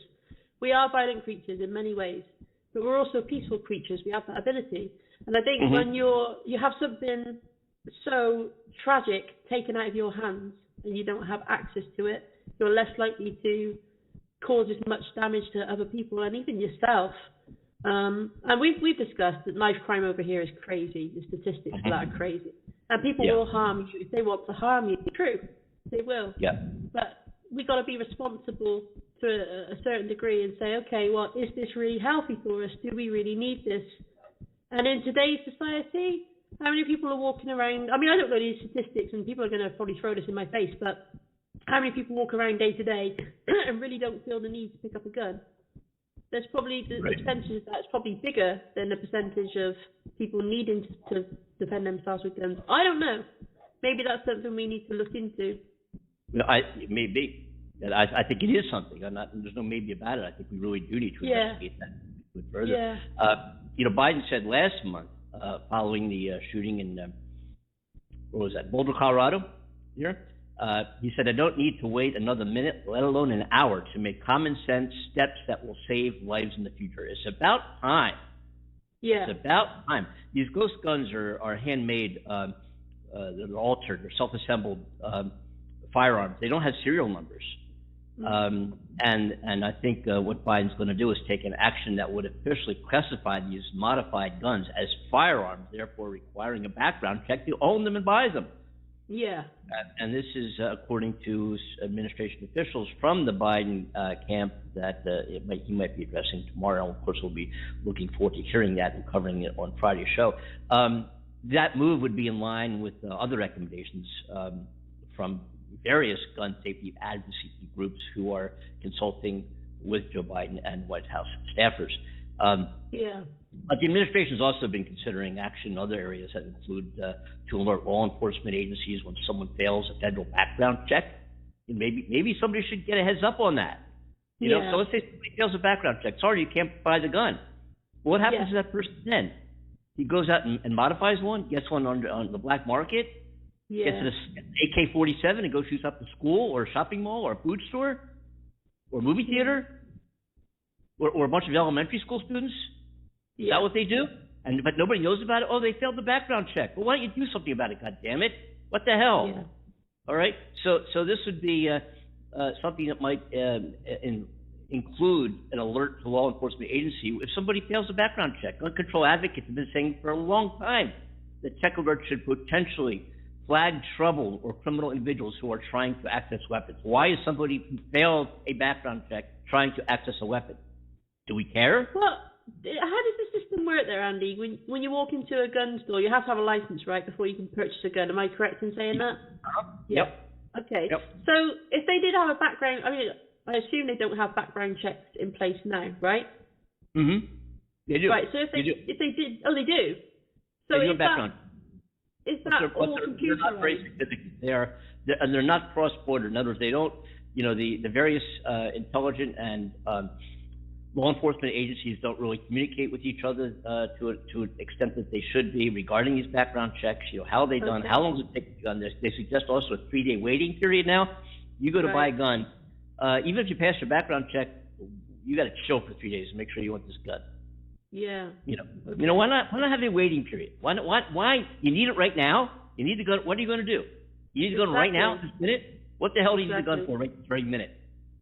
We are violent creatures in many ways, but we're also peaceful creatures. We have that ability. And I think when you have something so tragic taken out of your hands and you don't have access to it, you're less likely to cause as much damage to other people and even yourself. And we've discussed that knife crime over here is crazy. The statistics for that are crazy. And people will harm you if they want to harm you. It's true. They will. Yeah. But we've got to be responsible to a certain degree and say, okay, well, is this really healthy for us? Do we really need this? And in today's society, how many people are walking around? I don't know these statistics, and people are going to probably throw this in my face, but how many people walk around day to day and really don't feel the need to pick up a gun? There's probably the percentage that's probably bigger than the percentage of people needing to defend themselves with guns. I don't know. Maybe that's something we need to look into. Maybe. I think it is something. There's no maybe about it. I think we really do need to investigate that a bit further. Yeah. Biden said last month, following the shooting in Boulder, Colorado, here. He said, I don't need to wait another minute, let alone an hour, to make common sense steps that will save lives in the future. It's about time. Yeah. It's about time. These ghost guns are handmade, they're altered, they're self-assembled firearms. They don't have serial numbers. And I think what Biden's going to do is take an action that would officially classify these modified guns as firearms, therefore requiring a background check to own them and buy them. Yeah. And this is according to administration officials from the Biden camp that he might be addressing tomorrow. Of course, we'll be looking forward to hearing that and covering it on Friday's show. That move would be in line with other recommendations from various gun safety advocacy groups who are consulting with Joe Biden and White House staffers. But the administration has also been considering action in other areas that include to alert law enforcement agencies when someone fails a federal background check. And maybe somebody should get a heads up on that. You know, so let's say somebody fails a background check. Sorry, you can't buy the gun. Well, what happens to that person then? He goes out and modifies one, gets one on the black market, gets an AK-47 and goes shoots up a school or a shopping mall or a food store or a movie theater. or a bunch of elementary school students? Is that what they do? But nobody knows about it? Oh, they failed the background check. Well, why don't you do something about it, goddammit? What the hell? Yeah. All right? So this would be something that might include an alert to law enforcement agency if somebody fails a background check. Gun control advocates have been saying for a long time that tech alerts should potentially flag trouble or criminal individuals who are trying to access weapons. Why is somebody who failed a background check trying to access a weapon? Do we care? Well, how does the system work there, Andy? When you walk into a gun store, you have to have a license, right, before you can purchase a gun. Am I correct in saying that? Yep. Okay. Yep. So if they did have a background, I mean, I assume they don't have background checks in place now, right? Mm-hmm. They do. Right. So if they did, oh, they do. So they do a background. Is that all computerized? They're not very significant. They're not cross-border. In other words, they don't. You know, the various intelligence and law enforcement agencies don't really communicate with each other to an extent that they should be regarding these background checks. You know, how are they done? How long does it take to gun this? They suggest also a 3-day waiting period now. You go to buy a gun, even if you pass your background check, you got to chill for 3 days and make sure you want this gun. Yeah. You know, why not have a waiting period? Why you need it right now? You need the gun. What are you going to do? You need the gun right now, this minute? What the hell do you need the gun for right this very minute?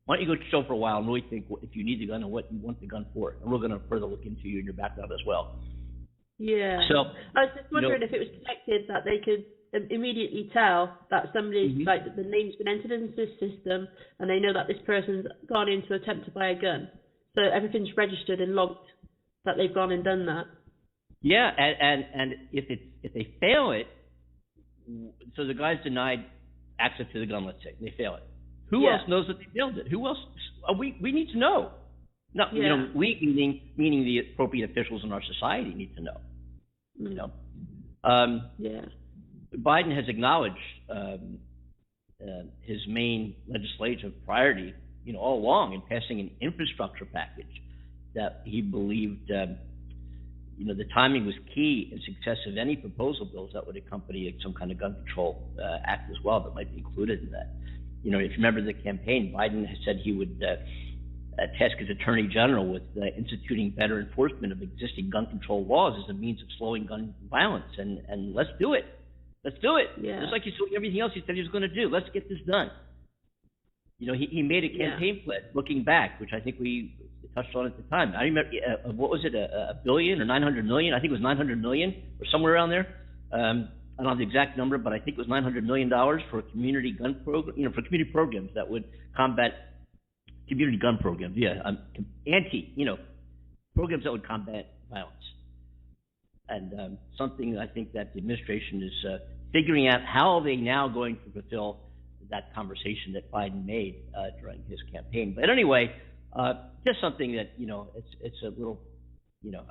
Why don't you go chill for a while and really think if you need the gun and what you want the gun for? And we're going to further look into you and your background as well. Yeah. So I was just wondering if it was connected that they could immediately tell that somebody's like the name's been entered into this system and they know that this person's gone in to attempt to buy a gun. So everything's registered and logged that they've gone and done that. Yeah, and if they fail it, so the guy's denied access to the gun, let's say, and they fail it. Who else knows that they failed it? Who else? We need to know. No, you know, we meaning the appropriate officials in our society need to know. You know. Biden has acknowledged his main legislative priority, you know, all along in passing an infrastructure package that he believed, you know, the timing was key in success of any proposal bills that would accompany some kind of gun control act as well that might be included in that. You know, if you remember the campaign, Biden has said he would task his attorney general with instituting better enforcement of existing gun control laws as a means of slowing gun violence. And let's do it. Let's do it. Yeah. Just like he's doing everything else he said he was going to do. Let's get this done. You know, he made a campaign pledge looking back, which I think we touched on at the time. I remember, what was it, $1 billion or $900 million? I think it was $900 million or somewhere around there. I don't have the exact number, but I think it was $900 million for a community gun program, you know, for community programs that would combat community gun programs. Yeah, programs that would combat violence. And something I think that the administration is figuring out how are they now going to fulfill that conversation that Biden made during his campaign. But anyway, just something that, you know, it's a little, you know,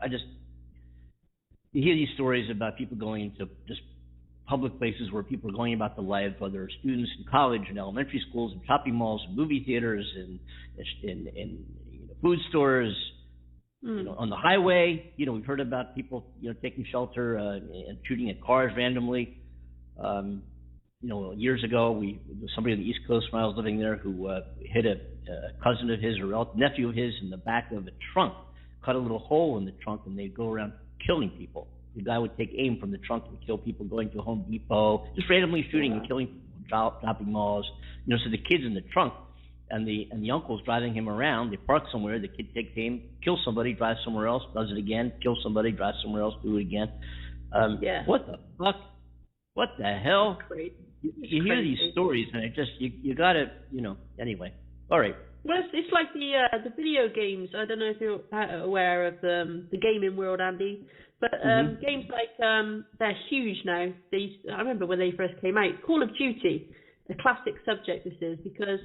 you hear these stories about people going into just public places where people are going about their lives, whether it's students in college and elementary schools and shopping malls and movie theaters and in you know, food stores, you know, on the highway. You know, we've heard about people, you know, taking shelter and shooting at cars randomly. You know, years ago, there was somebody on the East Coast when I was living there who hit a cousin of his or nephew of his in the back of a trunk, cut a little hole in the trunk, and they'd go around killing people. The guy would take aim from the trunk and kill people going to Home Depot, just randomly shooting and killing people, shopping malls. You know, so the kid's in the trunk, and the uncle's driving him around. They park somewhere. The kid takes aim, kills somebody, drives somewhere else, does it again, kills somebody, drives somewhere else, do it again. What the fuck? What the hell? You hear these stories, and it just you gotta, you know. Anyway, all right. Well, it's like the video games. I don't know if you're aware of the gaming world, Andy, but games like they're huge now. I remember when they first came out. Call of Duty, a classic subject this is, because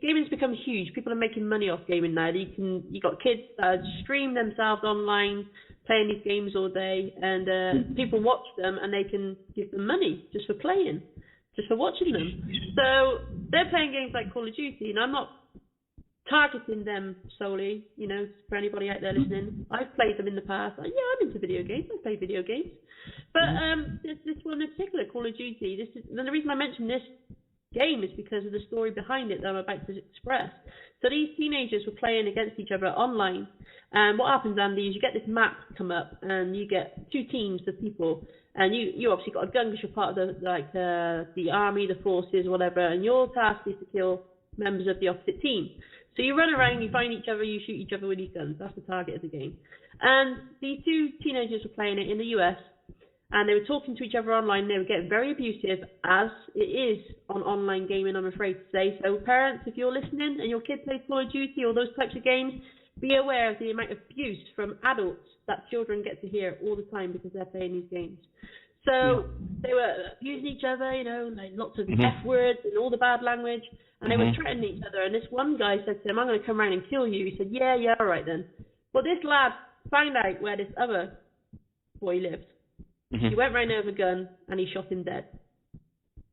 gaming's become huge. People are making money off gaming now. You got kids that stream themselves online, playing these games all day, and people watch them, and they can give them money just for playing, just for watching them. So they're playing games like Call of Duty, and I'm not targeting them solely, you know, for anybody out there listening. I've played them in the past. I'm into video games. I play video games. But this one in particular, Call of Duty, and the reason I mention this game is because of the story behind it that I'm about to express. So these teenagers were playing against each other online, and what happens, Andy, is you get this map come up, and you get two teams of people, and you obviously got a gun because you're part of the army, the forces, whatever, and your task is to kill members of the opposite team. So you run around, you find each other, you shoot each other with these guns. That's the target of the game. And these two teenagers were playing it in the US, and they were talking to each other online. They were getting very abusive, as it is on online gaming, I'm afraid to say. So parents, if you're listening and your kid plays Call of Duty or those types of games, be aware of the amount of abuse from adults that children get to hear all the time because they're playing these games. So they were abusing each other, like lots of F words and all the bad language, and they were threatening each other. And this one guy said to him, "I'm going to come around and kill you." He said, yeah, all right then. Well, this lad found out where this other boy lived. He went round there with a gun and he shot him dead.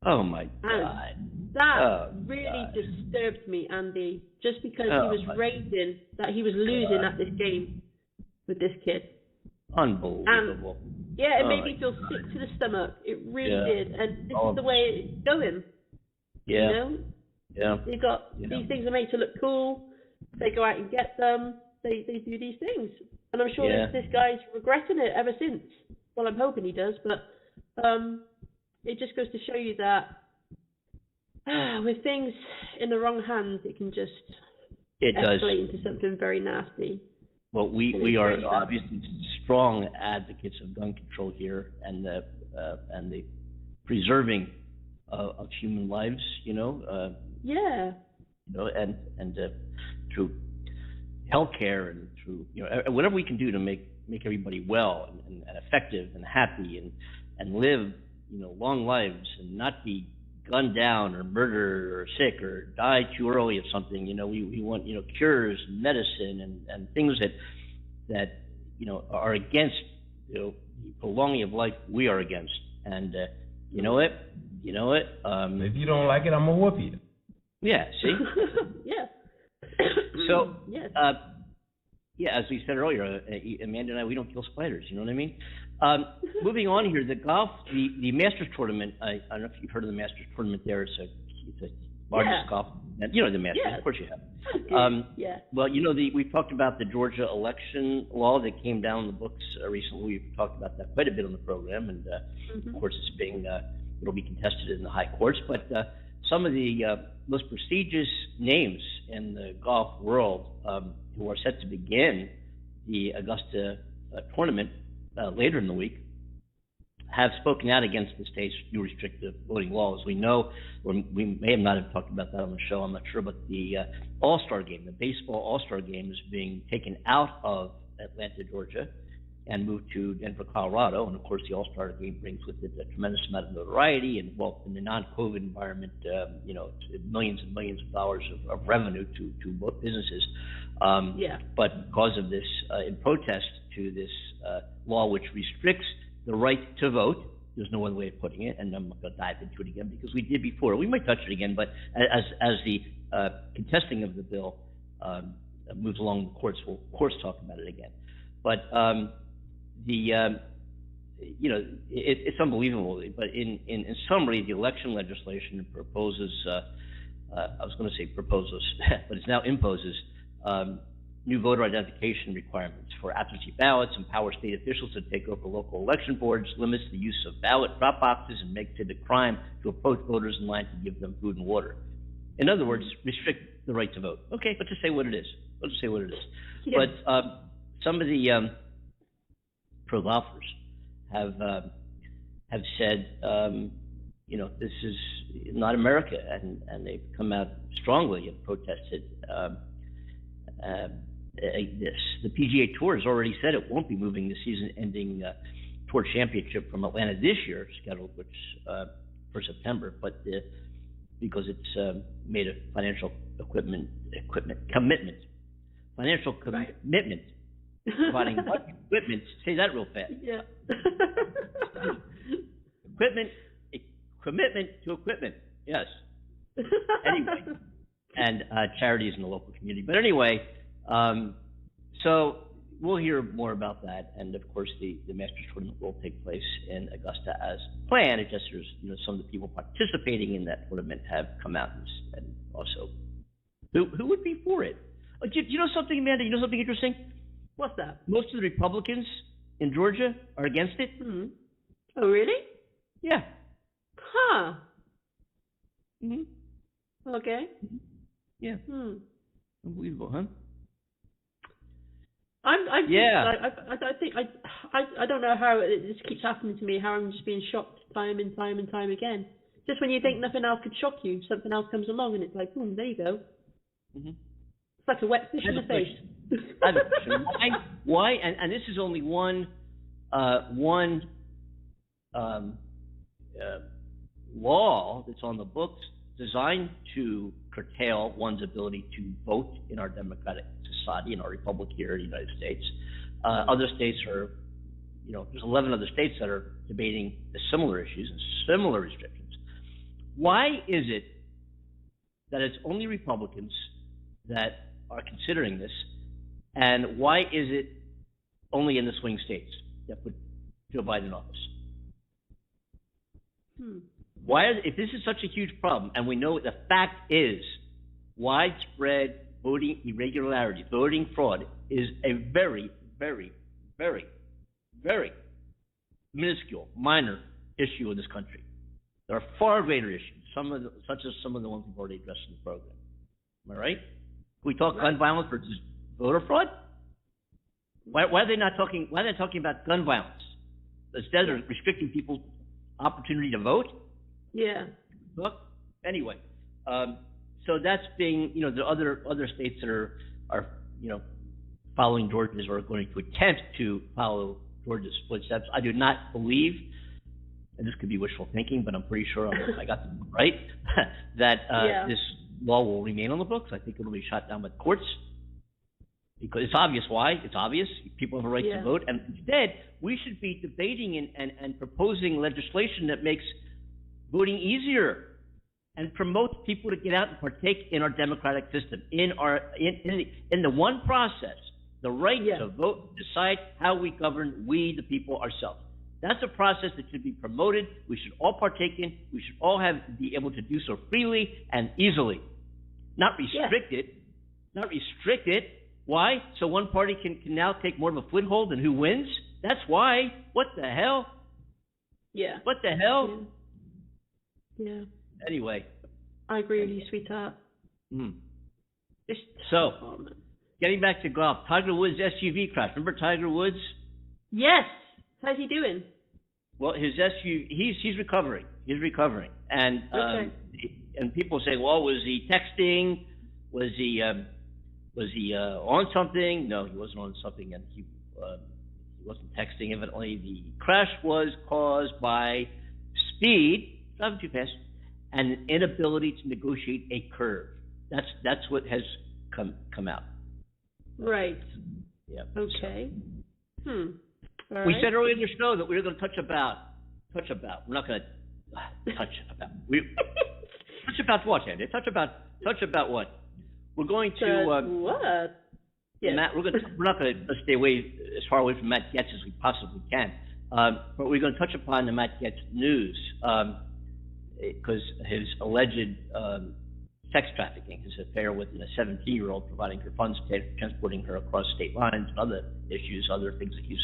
Oh my God. That really disturbed me, Andy, just because he was raging that he was losing at this game with this kid. Unbelievable. And it made me feel sick to the stomach. It really did. And this is the way it's going. Yeah. You got these things are made to look cool. They go out and get them. They do these things. And I'm sure this guy's regretting it ever since. Well, I'm hoping he does, but it just goes to show you that with things in the wrong hands, it can just escalate into something very nasty. Well, we are obviously strong advocates of gun control here, and the preserving of human lives. And through healthcare and through whatever we can do to make everybody well and effective and happy and live long lives and not be gunned down or murdered or sick or die too early of something. We want cures and medicine and things that are against the prolonging of life. We are against, and you know it. If you don't like it, I'm gonna whoop you. Yeah. See. Yeah. So. Yes. As we said earlier, Amanda and I, we don't kill spiders. You know what I mean? Moving on here, the golf, the Masters tournament. I don't know if you've heard of the Masters tournament. There, it's the largest golf. You know the Masters, of course you have. Well, we've talked about the Georgia election law that came down the books recently. We've talked about that quite a bit on the program, and of course it's being it'll be contested in the high courts. But some of the most prestigious names in the golf world who are set to begin the Augusta tournament later in the week have spoken out against the state's new restrictive voting laws. We know, or we may have not have talked about that on the show, I'm not sure, but the All-Star game, the baseball All-Star game, is being taken out of Atlanta, Georgia, and moved to Denver, Colorado. And of course, the All-Star game brings with it a tremendous amount of notoriety, and in the non-COVID environment, it's millions and millions of dollars of revenue to both businesses. But because of this, in protest to this law, which restricts the right to vote, there's no other way of putting it, and I'm not going to dive into it again because we did before. We might touch it again, but as the contesting of the bill moves along the courts, we'll of course talk about it again. But it's unbelievable. But in summary, the election legislation proposes, I was going to say proposes, but it now imposes new voter identification requirements for absentee ballots, empower state officials to take over local election boards, limits the use of ballot drop boxes, and makes it a crime to approach voters in line to give them food and water. In other words, restrict the right to vote. Okay, let's just say what it is. Yeah. But some of the pro-golfers have said, this is not America, and they've come out strongly and protested this. The PGA Tour has already said it won't be moving the season-ending Tour Championship from Atlanta this year, scheduled for September, but because it's made a financial commitment, providing equipment. Say that real fast. Yeah. Commitment to equipment. Yes. Anyway, and charities in the local community. But anyway, so we'll hear more about that, and of course the Masters tournament will take place in Augusta as planned. It just there's some of the people participating in that tournament have come out and also who would be for it. Do you know something, Amanda? You know something interesting? What's that? Most of the Republicans in Georgia are against it. Mm-hmm. Oh, really? Yeah. Huh. Mm-hmm. Okay. Yeah. Unbelievable, huh? I think I don't know how this keeps happening to me. How I'm just being shocked time and time and time again. Just when you think nothing else could shock you, something else comes along, and it's like, boom, there you go. Mm-hmm. It's like a wet fish in the face. I have a question. Why? And this is only one law that's on the books designed to curtail one's ability to vote in our democratic society, in our republic here in the United States. Other states are, there's 11 other states that are debating the similar issues and similar restrictions. Why is it that it's only Republicans that are considering this, and why is it only in the swing states that put Joe Biden in office? Why, if this is such a huge problem, and we know the fact is widespread voting irregularity, voting fraud is a very, very, very, very minuscule, minor issue in this country. There are far greater issues, such as some of the ones we've already addressed in the program. Am I right? Can we talk gun violence versus voter fraud? Why are they not talking? Why are they talking about gun violence instead of restricting people's opportunity to vote? Yeah. Look, anyway, so that's being, the other states that are following Georgia's or are going to attempt to follow Georgia's footsteps. I do not believe, and this could be wishful thinking, but I'm pretty sure I got them right, that this law will remain on the books. I think it'll be shot down by the courts because it's obvious why. It's obvious. People have a right to vote, and instead we should be debating and proposing legislation that makes voting easier and promotes people to get out and partake in our democratic system, in the one process, the right to vote, decide how we govern, we the people ourselves. That's a process that should be promoted. We should all partake in. We should all be able to do so freely and easily, not restrict it. Not restrict it. Why? So one party can now take more of a foothold in who wins. That's why. What the hell? Yeah. What the hell? Yeah. Anyway. I agree with you, sweetheart. So, getting back to golf, Tiger Woods' SUV crash. Remember Tiger Woods? Yes. How's he doing? Well, his SUV, he's recovering. He's recovering, and and people say, well, was he texting? Was he on something? No, he wasn't on something, and he wasn't texting. Evidently, the crash was caused by speed, driving too fast, and an inability to negotiate a curve. That's what has come out. Right. Yeah. Okay. We said earlier in the show that we were going to touch about. We're not going to touch about. Touch about what, Andy? Touch about what? We're going to what? Yeah. Matt, we're not going to stay away as far away from Matt Gaetz as we possibly can. But we're going to touch upon the Matt Gaetz news because his alleged sex trafficking, his affair with a 17-year-old, providing her funds, transporting her across state lines, and other issues, other things that he's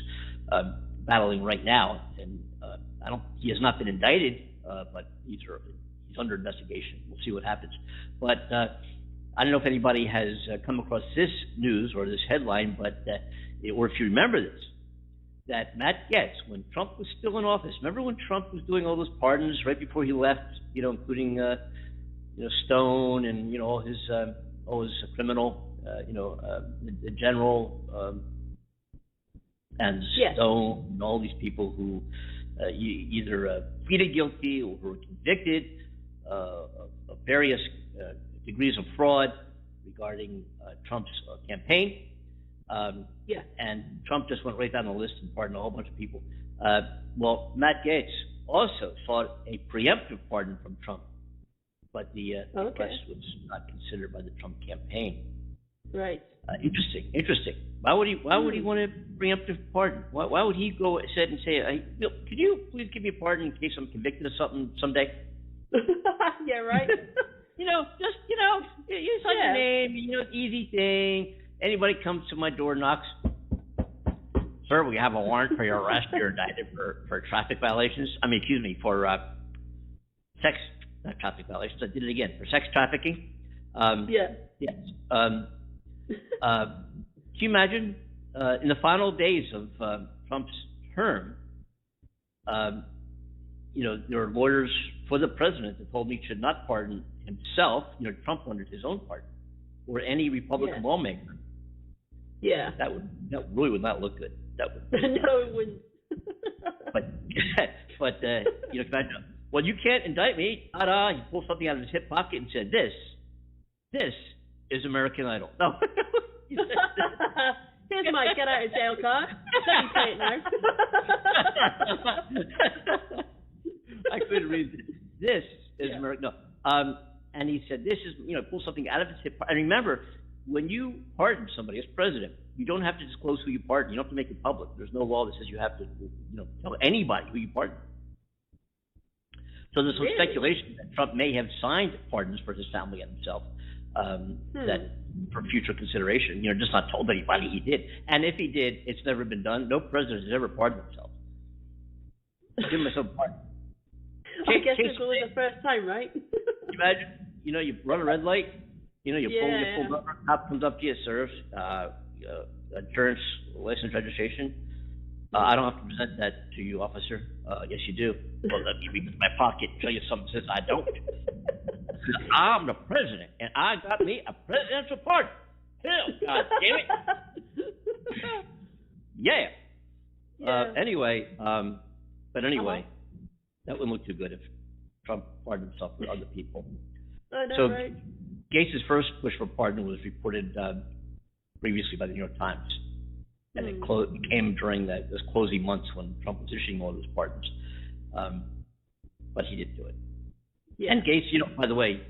battling right now. And he has not been indicted, but he's under investigation. We'll see what happens. But I don't know if anybody has come across this news or this headline, but or if you remember this, that Matt Gaetz, when Trump was still in office, remember when Trump was doing all those pardons right before he left, including Stone and all his criminal, the general and Stone and all these people who either pleaded guilty or were convicted of various degrees of fraud regarding Trump's campaign. And Trump just went right down the list and pardoned a whole bunch of people. Well, Matt Gaetz also sought a preemptive pardon from Trump, but the request was not considered by the Trump campaign. Right. Interesting. Why would he want to bring up the pardon? Why would he go ahead and say, "Could you please give me a pardon in case I'm convicted of something someday?" Yeah, right. You sign your name. Easy thing. Anybody comes to my door, knocks. Sir, we have a warrant for your arrest. You're indicted for traffic violations. For sex traffic violations. I did it again, for sex trafficking. Yes. Can you imagine in the final days of Trump's term, there are lawyers for the president that told me he should not pardon himself. Trump wanted his own pardon, or any Republican lawmaker. Yeah. That really would not look good. That would. No, it wouldn't. but well, you can't indict me. Ta-da! He pulled something out of his hip pocket and said, "This is American Idol." No. Here's my get out of jail card. Let me say it now. I couldn't read it. This is American. No. And he said, "This is pull something out of his hip pocket." And remember, when you pardon somebody as president, you don't have to disclose who you pardon. You don't have to make it public. There's no law that says you have to tell anybody who you pardon. So there's some speculation that Trump may have signed pardons for his family and himself, that for future consideration. Just not told anybody he did. And if he did, it's never been done. No president has ever pardoned himself. Give myself a pardon. I guess it's only the first time, right? Imagine, you run a red light. You pull over, cop comes up to you, sir, insurance, license, registration. I don't have to present that to you, officer. Yes, you do. Well, let me reach my pocket and show you something that says I don't. I'm the president, and I got me a presidential pardon. Hell, God damn it. Yeah. Anyway, that wouldn't look too good if Trump pardoned himself for other people. I know, right? Gates' first push for pardon was reported previously by the New York Times, and it came during those closing months when Trump was issuing all those pardons. But he did do it. Yeah. And Gates, by the way,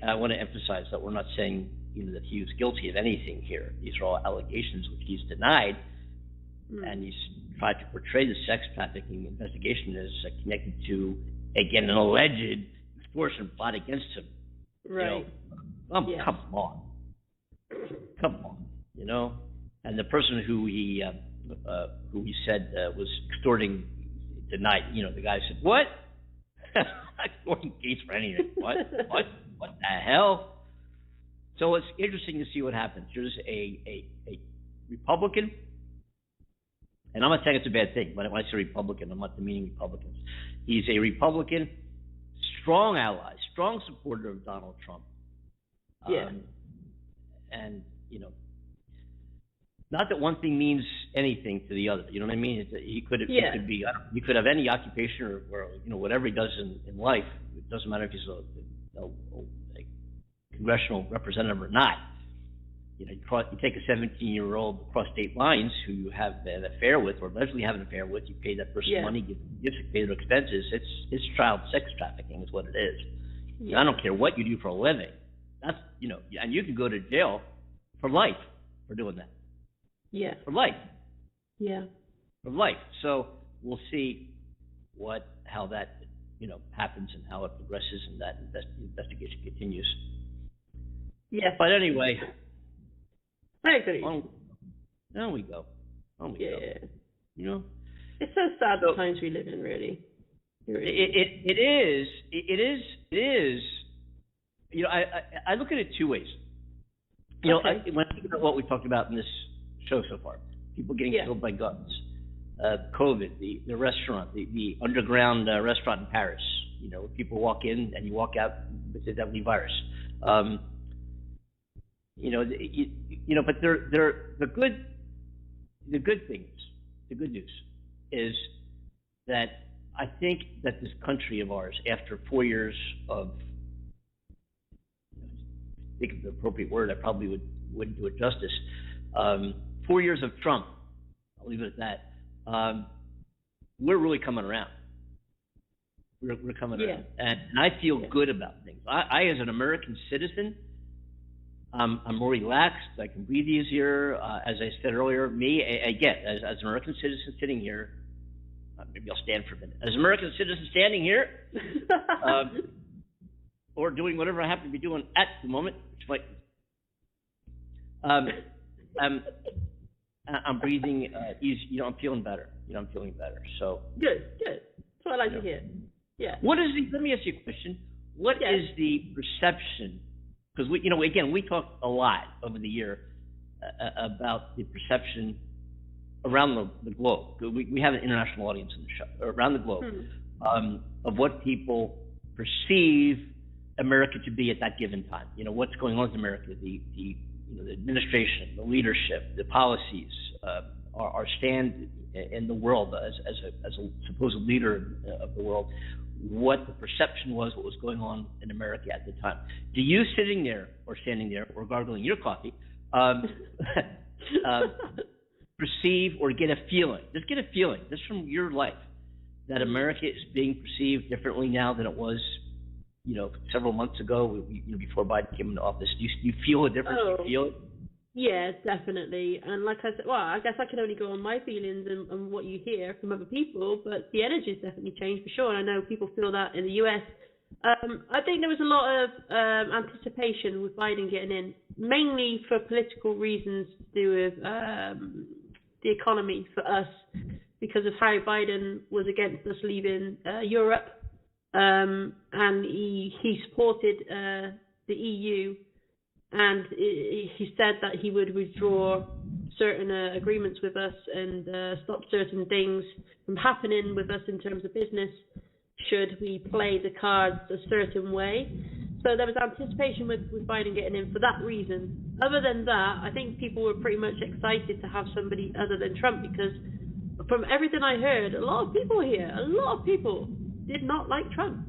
I want to emphasize that we're not saying that he was guilty of anything here. These are all allegations which he's denied, and he's tried to portray the sex trafficking investigation as connected to, again, an alleged extortion plot against him. Right. Come on. And the person who he said was extorting denied. The guy said, "What? I'm not extorting Gates for anything. What the hell?" So it's interesting to see what happens. There's a Republican, and I'm not saying it's a bad thing, but when I say Republican, I'm not demeaning Republicans. He's a Republican, strong ally, strong supporter of Donald Trump. And not that one thing means anything to the other. You know what I mean? He could be. He could have any occupation or whatever he does in life. It doesn't matter if he's a congressional representative or not. You take a 17-year-old across state lines who you have an affair with, or allegedly have an affair with. You pay that person money, give them gifts, pay their expenses. It's child sex trafficking, is what it is. Yeah. I don't care what you do for a living. That's and you can go to jail for life for doing that. Yeah. For life. Yeah. For life. So we'll see how that happens and how it progresses and that investigation continues. Yeah. But anyway. I agree. There we go. It's so sad the times we live in, really. It is. I look at it two ways. When I think about what we talked about in this show so far, people getting killed by guns, COVID, the restaurant, the underground restaurant in Paris, where people walk in and you walk out with the deadly virus. But they're the good things. The good news is that I think that this country of ours, after 4 years of, I think of the appropriate word, I probably wouldn't do it justice. 4 years of Trump, I'll leave it at that. We're really coming around. We're coming around, and I feel good about things. I, as an American citizen, I'm more relaxed. I can breathe easier. As I said earlier, again, as an American citizen sitting here, maybe I'll stand for a minute. As an American citizen standing here, or doing whatever I happen to be doing at the moment, which might, I'm breathing easy. I'm feeling better. I'm feeling better. So good. That's what I like to hear. Yeah. Let me ask you a question. What is the perception? Because we talk a lot over the year about the perception around the globe. We have an international audience in the show around the globe of what people perceive America to be at that given time. What's going on with America, the administration, the leadership, the policies, our stand in the world as a supposed leader of the world. What the perception was, what was going on in America at the time. Do you sitting there or standing there or gargling your coffee perceive or get a feeling, just from your life, that America is being perceived differently now than it was, several months ago, before Biden came into office? Do you feel a difference? Do you feel it? Yeah, definitely. And like I said, I guess I can only go on my feelings and what you hear from other people, but the energy's definitely changed for sure. And I know people feel that in the US. I think there was a lot of anticipation with Biden getting in, mainly for political reasons to do with the economy for us, because of how Biden was against us leaving Europe, and he supported the EU. And he said that he would withdraw certain agreements with us and stop certain things from happening with us in terms of business should we play the cards a certain way. So there was anticipation with Biden getting in for that reason. Other than that, I think people were pretty much excited to have somebody other than Trump, because from everything I heard, a lot of people did not like Trump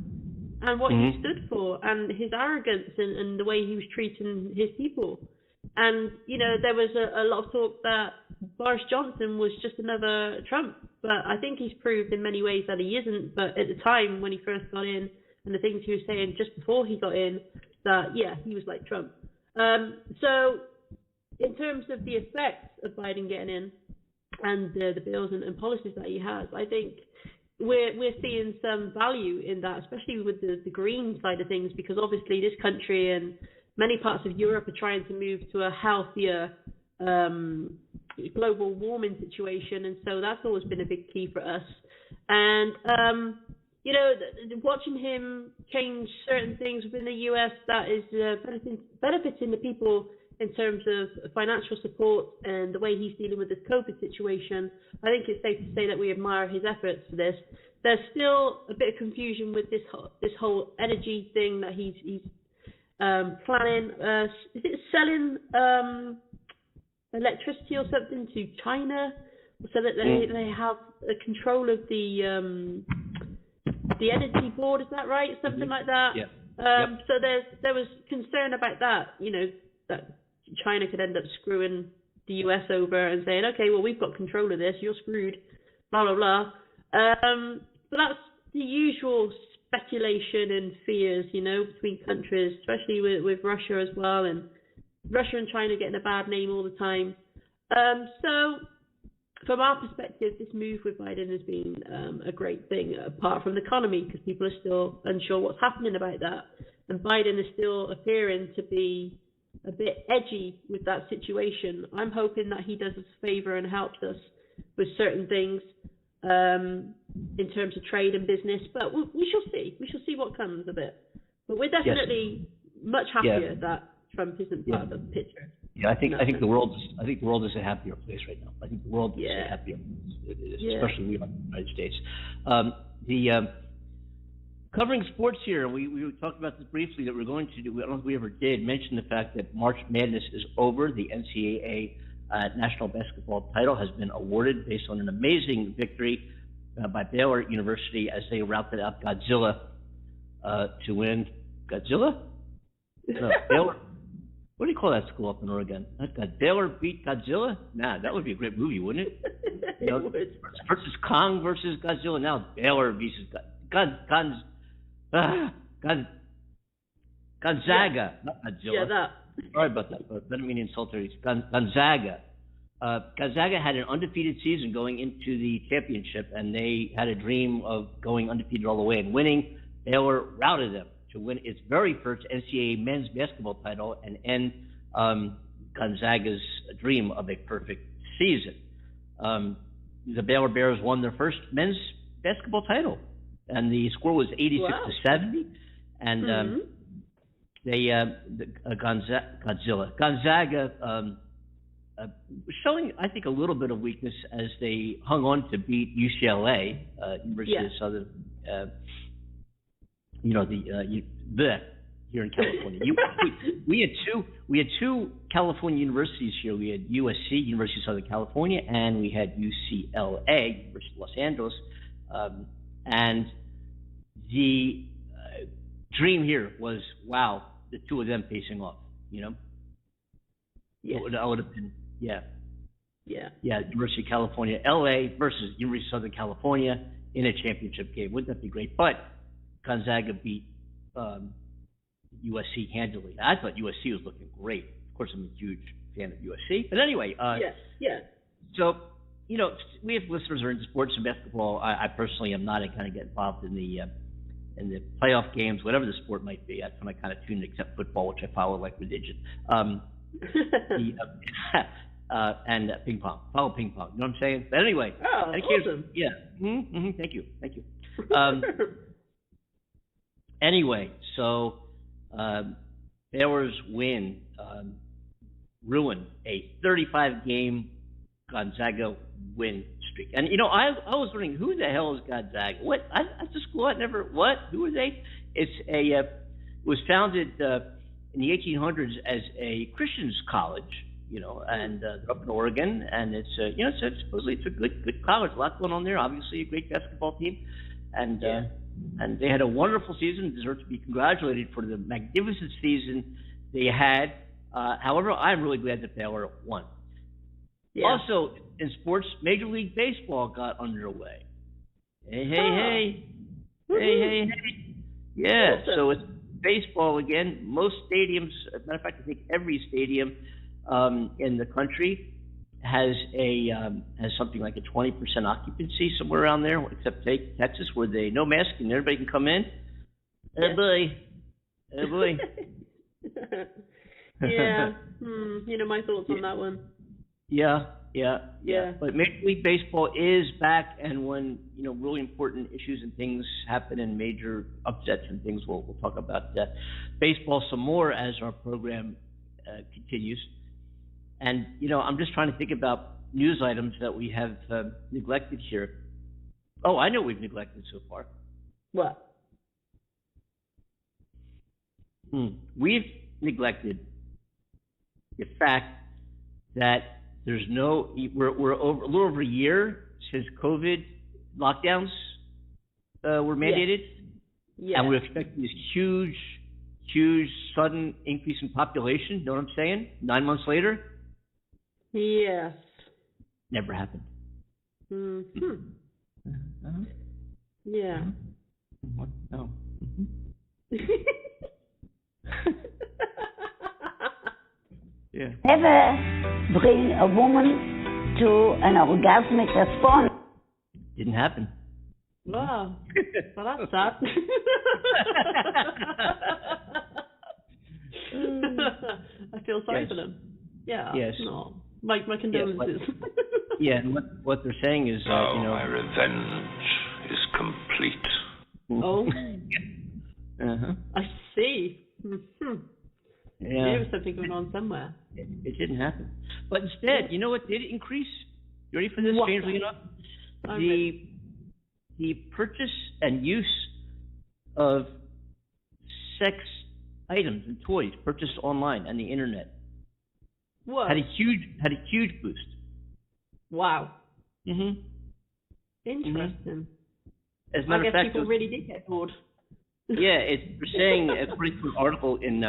and what he stood for, and his arrogance and the way he was treating his people. And, there was a lot of talk that Boris Johnson was just another Trump, but I think he's proved in many ways that he isn't. But at the time when he first got in, and the things he was saying just before he got in, that, he was like Trump. So in terms of the effects of Biden getting in and the bills and policies that he has, I think we're seeing some value in that, especially with the green side of things, because obviously this country and many parts of Europe are trying to move to a healthier global warming situation, and so that's always been a big key for us. And watching him change certain things within the US, that is benefiting the people in terms of financial support and the way he's dealing with this COVID situation. I think it's safe to say that we admire his efforts for this. There's still a bit of confusion with this whole energy thing that he's planning. Is it selling electricity or something to China, so that they have control of the energy board? Is that right? Something like that. Yeah. So there was concern about that. That China could end up screwing the US over and saying, okay, well, we've got control of this, you're screwed, blah, blah, blah. But that's the usual speculation and fears, between countries, especially with Russia as well, and Russia and China getting a bad name all the time. So from our perspective, this move with Biden has been a great thing, apart from the economy, because people are still unsure what's happening about that. And Biden is still appearing to be a bit edgy with that situation. I'm hoping that he does us a favor and helps us with certain things in terms of trade and business, but we shall see. We shall see what comes of it. But we're definitely much happier that Trump isn't part of the picture. Yeah, I think the world is a happier place right now. I think the world is a happier place, especially we in the United States. Covering sports here, we talked about this briefly, that we're going to do, I don't know if we ever did, mention the fact that March Madness is over. The NCAA national basketball title has been awarded based on an amazing victory by Baylor University as they routed out Godzilla to win. Godzilla? No, Baylor. What do you call that school up in Oregon? Baylor beat Godzilla? Nah, that would be a great movie, wouldn't it? Versus Kong versus Godzilla. Now Baylor versus Gonzaga, not Godzilla. Yeah, Sorry about that, but I didn't mean to insult her. It's Gonzaga. Gonzaga had an undefeated season going into the championship, and they had a dream of going undefeated all the way and winning. Baylor routed them to win its very first NCAA men's basketball title and end Gonzaga's dream of a perfect season. The Baylor Bears won their first men's basketball title, and the score was 86-70. And Gonzaga showing, I think, a little bit of weakness as they hung on to beat UCLA, University of Southern, here in California. We had two California universities here. We had USC, University of Southern California, and we had UCLA, University of Los Angeles. And the dream here was, wow, the two of them facing off, Yes. That would have been, University of California, LA versus University of Southern California in a championship game. Wouldn't that be great? But Gonzaga beat USC handily. I thought USC was looking great. Of course, I'm a huge fan of USC. But anyway, So, we have listeners who are into sports and basketball. I personally am not. I kind of get involved in the playoff games, whatever the sport might be. I kind of tune in, except football, which I follow like religion. And ping pong. Follow ping pong. You know what I'm saying? But anyway. Oh, awesome. Yeah. Thank you. Anyway, so Baylor's win ruined a 35-game Gonzaga win streak. And, I was wondering, who the hell is Gonzaga? What? That's a school I never, what? Who are they? It was founded in the 1800s as a Christian's college, and they're up in Oregon, and it's supposedly it's a good college, a lot going on there, obviously a great basketball team, and they had a wonderful season, deserve to be congratulated for the magnificent season they had. However, I'm really glad that Baylor won. Yeah. Also, in sports, Major League Baseball got underway. Hey. Yeah, so it's baseball again. Most stadiums, as a matter of fact, I think every stadium in the country has something like a 20% occupancy, somewhere around there, except Texas, where they no masking, everybody can come in. Oh boy. Yeah. My thoughts on that one. Yeah. But Major League Baseball is back, and when really important issues and things happen and major upsets and things, we'll talk about baseball some more as our program continues. And I'm just trying to think about news items that we have neglected here. Oh, I know we've neglected so far. What? We've neglected the fact that we're over a little over a year since COVID lockdowns were mandated, and we're expecting this huge, sudden increase in population. You know what I'm saying? 9 months later. Yes. Never happened. Yeah. What? No. Yeah. Never bring a woman to an orgasmic response. Didn't happen. Wow. Well, that's sad. I feel sorry for them. Yeah. Yes. No. My condolences. And what they're saying is, my revenge is complete. Oh. I see. Yeah. There was something going on somewhere. It didn't happen. But instead, you know what did increase? You ready for this? Strangely enough, the purchase and use of sex items and toys purchased online and the internet had a huge boost. Wow. Interesting. As a matter of fact, people really did get bored. Yeah, they're saying, according to an article in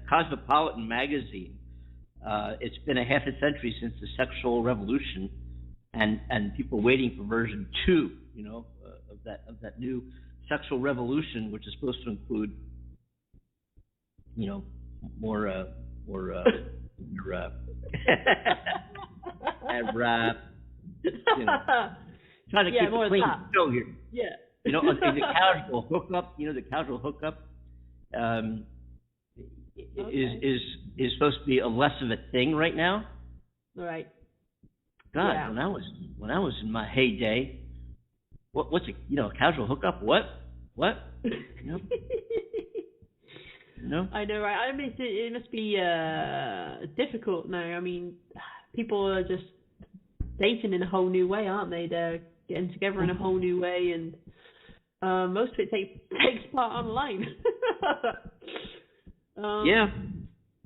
Cosmopolitan magazine, it's been a half a century since the sexual revolution, and people waiting for version 2, of that new sexual revolution, which is supposed to include, trying to keep a clean show here. Yeah. The casual hookup. The casual hookup is supposed to be a less of a thing right now. Right. God, yeah. when I was in my heyday, what's a casual hookup? What? No. I know, right? I mean, it must be difficult now. I mean, people are just dating in a whole new way, aren't they? They're getting together in a whole new way, and most of it takes part online.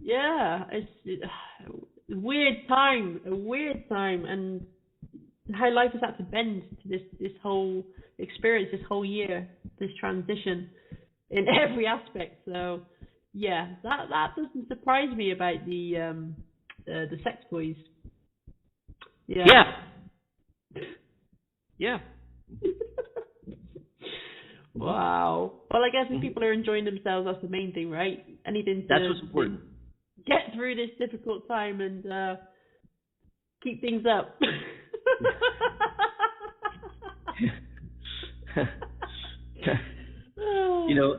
Yeah, it's a weird time, and how life has had to bend to this whole experience, this whole year, this transition in every aspect. So, yeah, that doesn't surprise me about the sex toys. Yeah. Wow. Well, I guess if people are enjoying themselves, that's the main thing, right? Anything to that's what's important. Get through this difficult time and keep things up.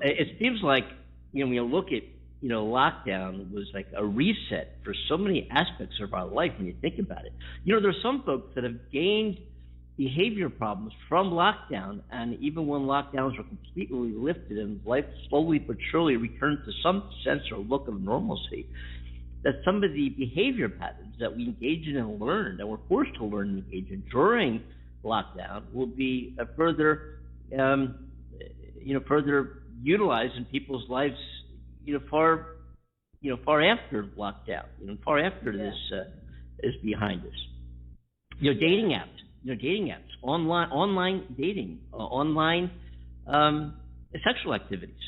It seems like when you look at lockdown was like a reset for so many aspects of our life when you think about it. There's some folks that have gained behavior problems from lockdown, and even when lockdowns were completely lifted and life slowly but surely returned to some sense or look of normalcy, that some of the behavior patterns that we engage in and learn, that we're forced to learn and engage in during lockdown, will be further utilized in people's lives, far after lockdown, far after this is behind us. Dating apps, online dating, online sexual activities,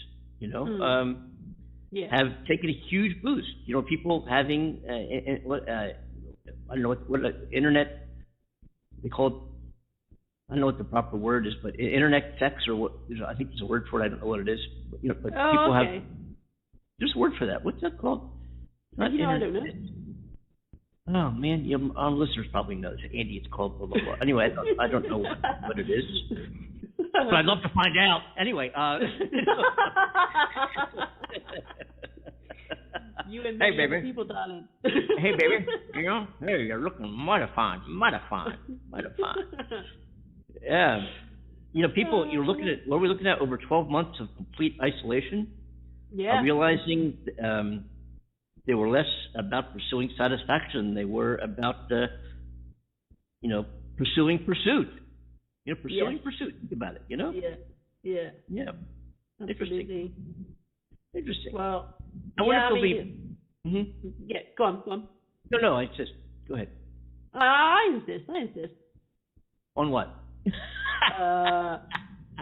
have taken a huge boost. People having I don't know what internet they call it. I don't know what the proper word is, but internet sex or what? I think there's a word for it. I don't know what it is. But, people have. There's a word for that. What's that called? I don't know. Oh man, our listeners probably know. Andy, it's called blah blah blah. Anyway, I don't know what it is, but I'd love to find out. Anyway, you and many hey, baby. People, darling. Hey, baby. Hey, you're looking mighty fine. Yeah. People. You're looking at what we're looking at over 12 months of complete isolation. Yeah. Realizing they were less about pursuing satisfaction than they were about, pursuing pursuit. Pursuit. Think about it. Yeah. Interesting. Well, I wonder if there'll be. Mm-hmm. Yeah. Go on. No. I just go ahead. I insist. On what?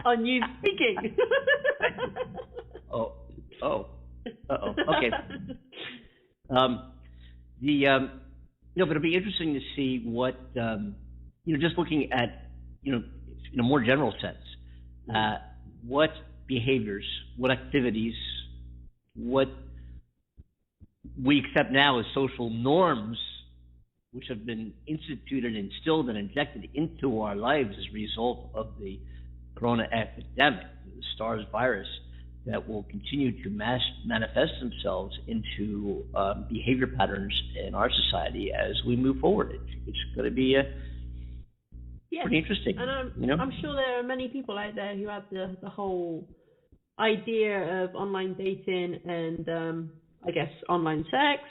On you speaking. Oh. Okay. But it'll be interesting to see what, just looking at, in a more general sense, what behaviors, what activities, what we accept now as social norms, which have been instituted, instilled, and injected into our lives as a result of the corona epidemic, the SARS virus, that will continue to manifest themselves into behavior patterns in our society as we move forward. It's going to be pretty interesting. And I'm sure there are many people out there who have the whole idea of online dating and I guess online sex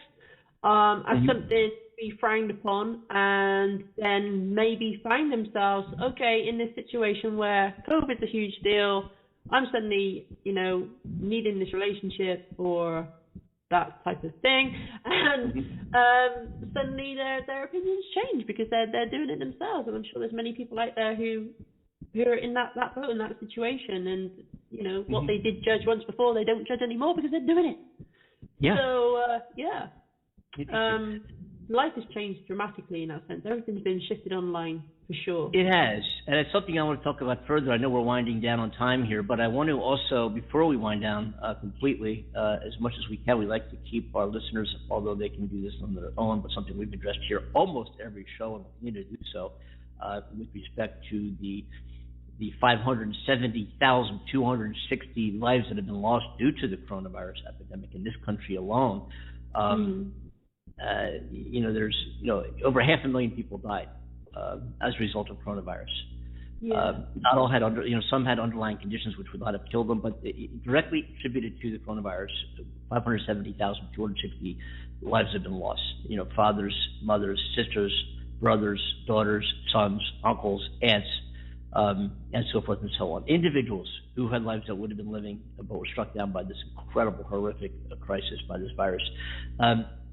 as something to be frowned upon, and then maybe find themselves, okay, in this situation where COVID's a huge deal, I'm suddenly, needing this relationship or that type of thing, and suddenly their opinions change because they're doing it themselves. And I'm sure there's many people out there who are in that boat, in that situation, and what they did judge once before, they don't judge anymore because they're doing it. Yeah. So life has changed dramatically in that sense. Everything's been shifted online for sure. It has, and it's something I want to talk about further. I know we're winding down on time here, but I want to also, before we wind down completely, as much as we can, we like to keep our listeners, although they can do this on their own, but something we've addressed here almost every show, and we'll continue to do so, with respect to the 570,260 lives that have been lost due to the coronavirus epidemic in this country alone. There's over 500,000 people died as a result of coronavirus. Not all had some had underlying conditions which would not have killed them, but directly attributed to the coronavirus, 570,260 lives have been lost. Fathers, mothers, sisters, brothers, daughters, sons, uncles, aunts, and so forth and so on. Individuals who had lives that would have been living but were struck down by this incredible, horrific crisis, by this virus.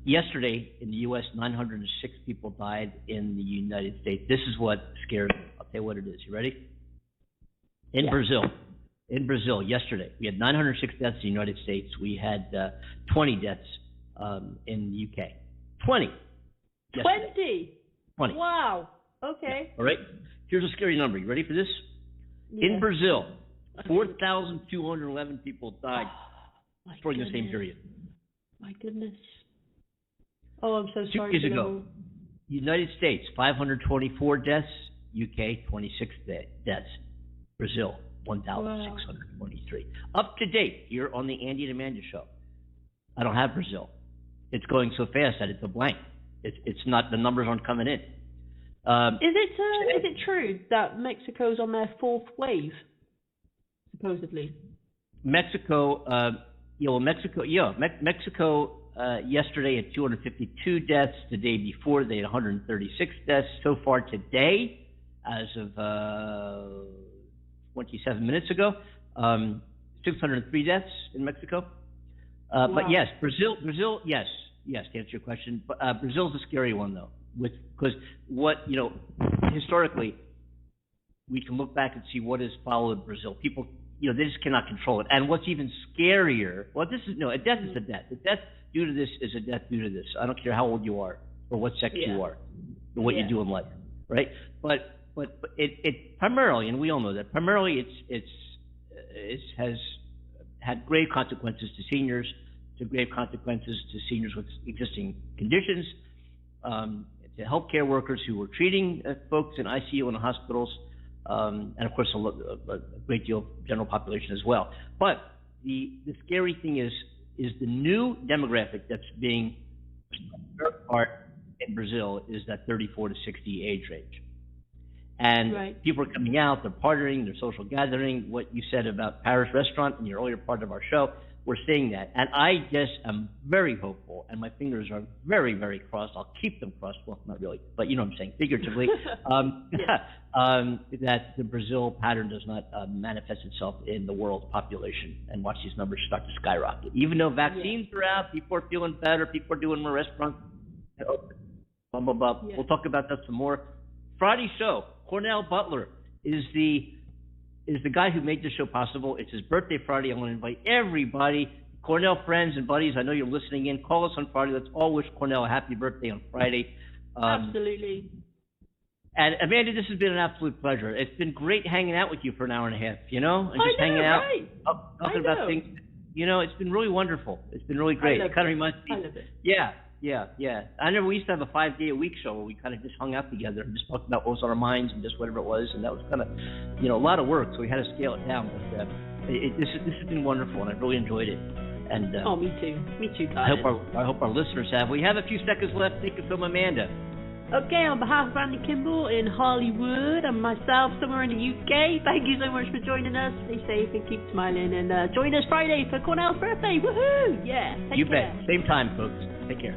Yesterday in the U.S., 906 people died in the United States. This is what scares me. I'll tell you what it is. You ready? In Brazil, yesterday, we had 906 deaths in the United States. We had 20 deaths in the U.K. 20. Yesterday. 20. Wow. Okay. Yeah. All right. Here's a scary number. You ready for this? Yeah. In Brazil, 4,211 people died during the same period. My goodness. Oh, I'm so sorry. 2 years ago, United States, 524 deaths. UK, 26 deaths. Brazil, 1,623. Up to date here on the Andy and Amanda show. I don't have Brazil. It's going so fast that it's a blank. It's not, the numbers aren't coming in. Is it true that Mexico's on their fourth wave? Supposedly. Mexico, Mexico yesterday had 252 deaths. The day before they had 136 deaths. So far today, as of 27 minutes ago, 603 deaths in Mexico. Wow. But yes, Brazil, yes, to answer your question. But Brazil's a scary one though, because historically, we can look back and see what has followed Brazil. People, they just cannot control it. And what's even scarier, a death is a death. A death due to this is a death due to this. I don't care how old you are or what sex you are or what you do in life, right? But it primarily, and we all know that, primarily it has had grave consequences to seniors, to grave consequences to seniors with existing conditions, to healthcare workers who were treating folks in ICU and hospitals, and of course a great deal of general population as well. But the scary thing is the new demographic that's being part in Brazil is that 34 to 60 age range. And people are coming out, they're partying, they're social gathering. What you said about Paris Restaurant in your earlier part of our show, we're seeing that. And I just am very hopeful, and my fingers are very, very crossed. I'll keep them crossed. Well, not really, but you know what I'm saying, figuratively, that the Brazil pattern does not manifest itself in the world population, and watch these numbers start to skyrocket. Even though vaccines are out, people are feeling better, people are doing more restaurants. Blah, blah, blah. We'll talk about that some more. Friday show, Cornell Butler is the guy who made this show possible. It's his birthday Friday. I want to invite everybody, Cornell friends and buddies. I know you're listening in. Call us on Friday. Let's all wish Cornell a happy birthday on Friday. Absolutely. And Amanda, this has been an absolute pleasure. It's been great hanging out with you for an hour and a half, and just hanging out, talking about things. It's been really wonderful. It's been really great. It kind of reminds me. I love it. Yeah. I remember we used to have a 5-day-a-week show where we kind of just hung out together and just talked about what was on our minds and just whatever it was, and that was kind of, a lot of work, so we had to scale it down. But this has been wonderful, and I've really enjoyed it. And me too, guys. I hope our listeners have. We have a few seconds left. Take us home, Amanda. Okay, on behalf of Andy Kimball in Hollywood and myself somewhere in the UK, thank you so much for joining us. Stay safe and keep smiling, and join us Friday for Cornell's birthday. Woohoo! Yeah. You bet. Same time, folks. Take care.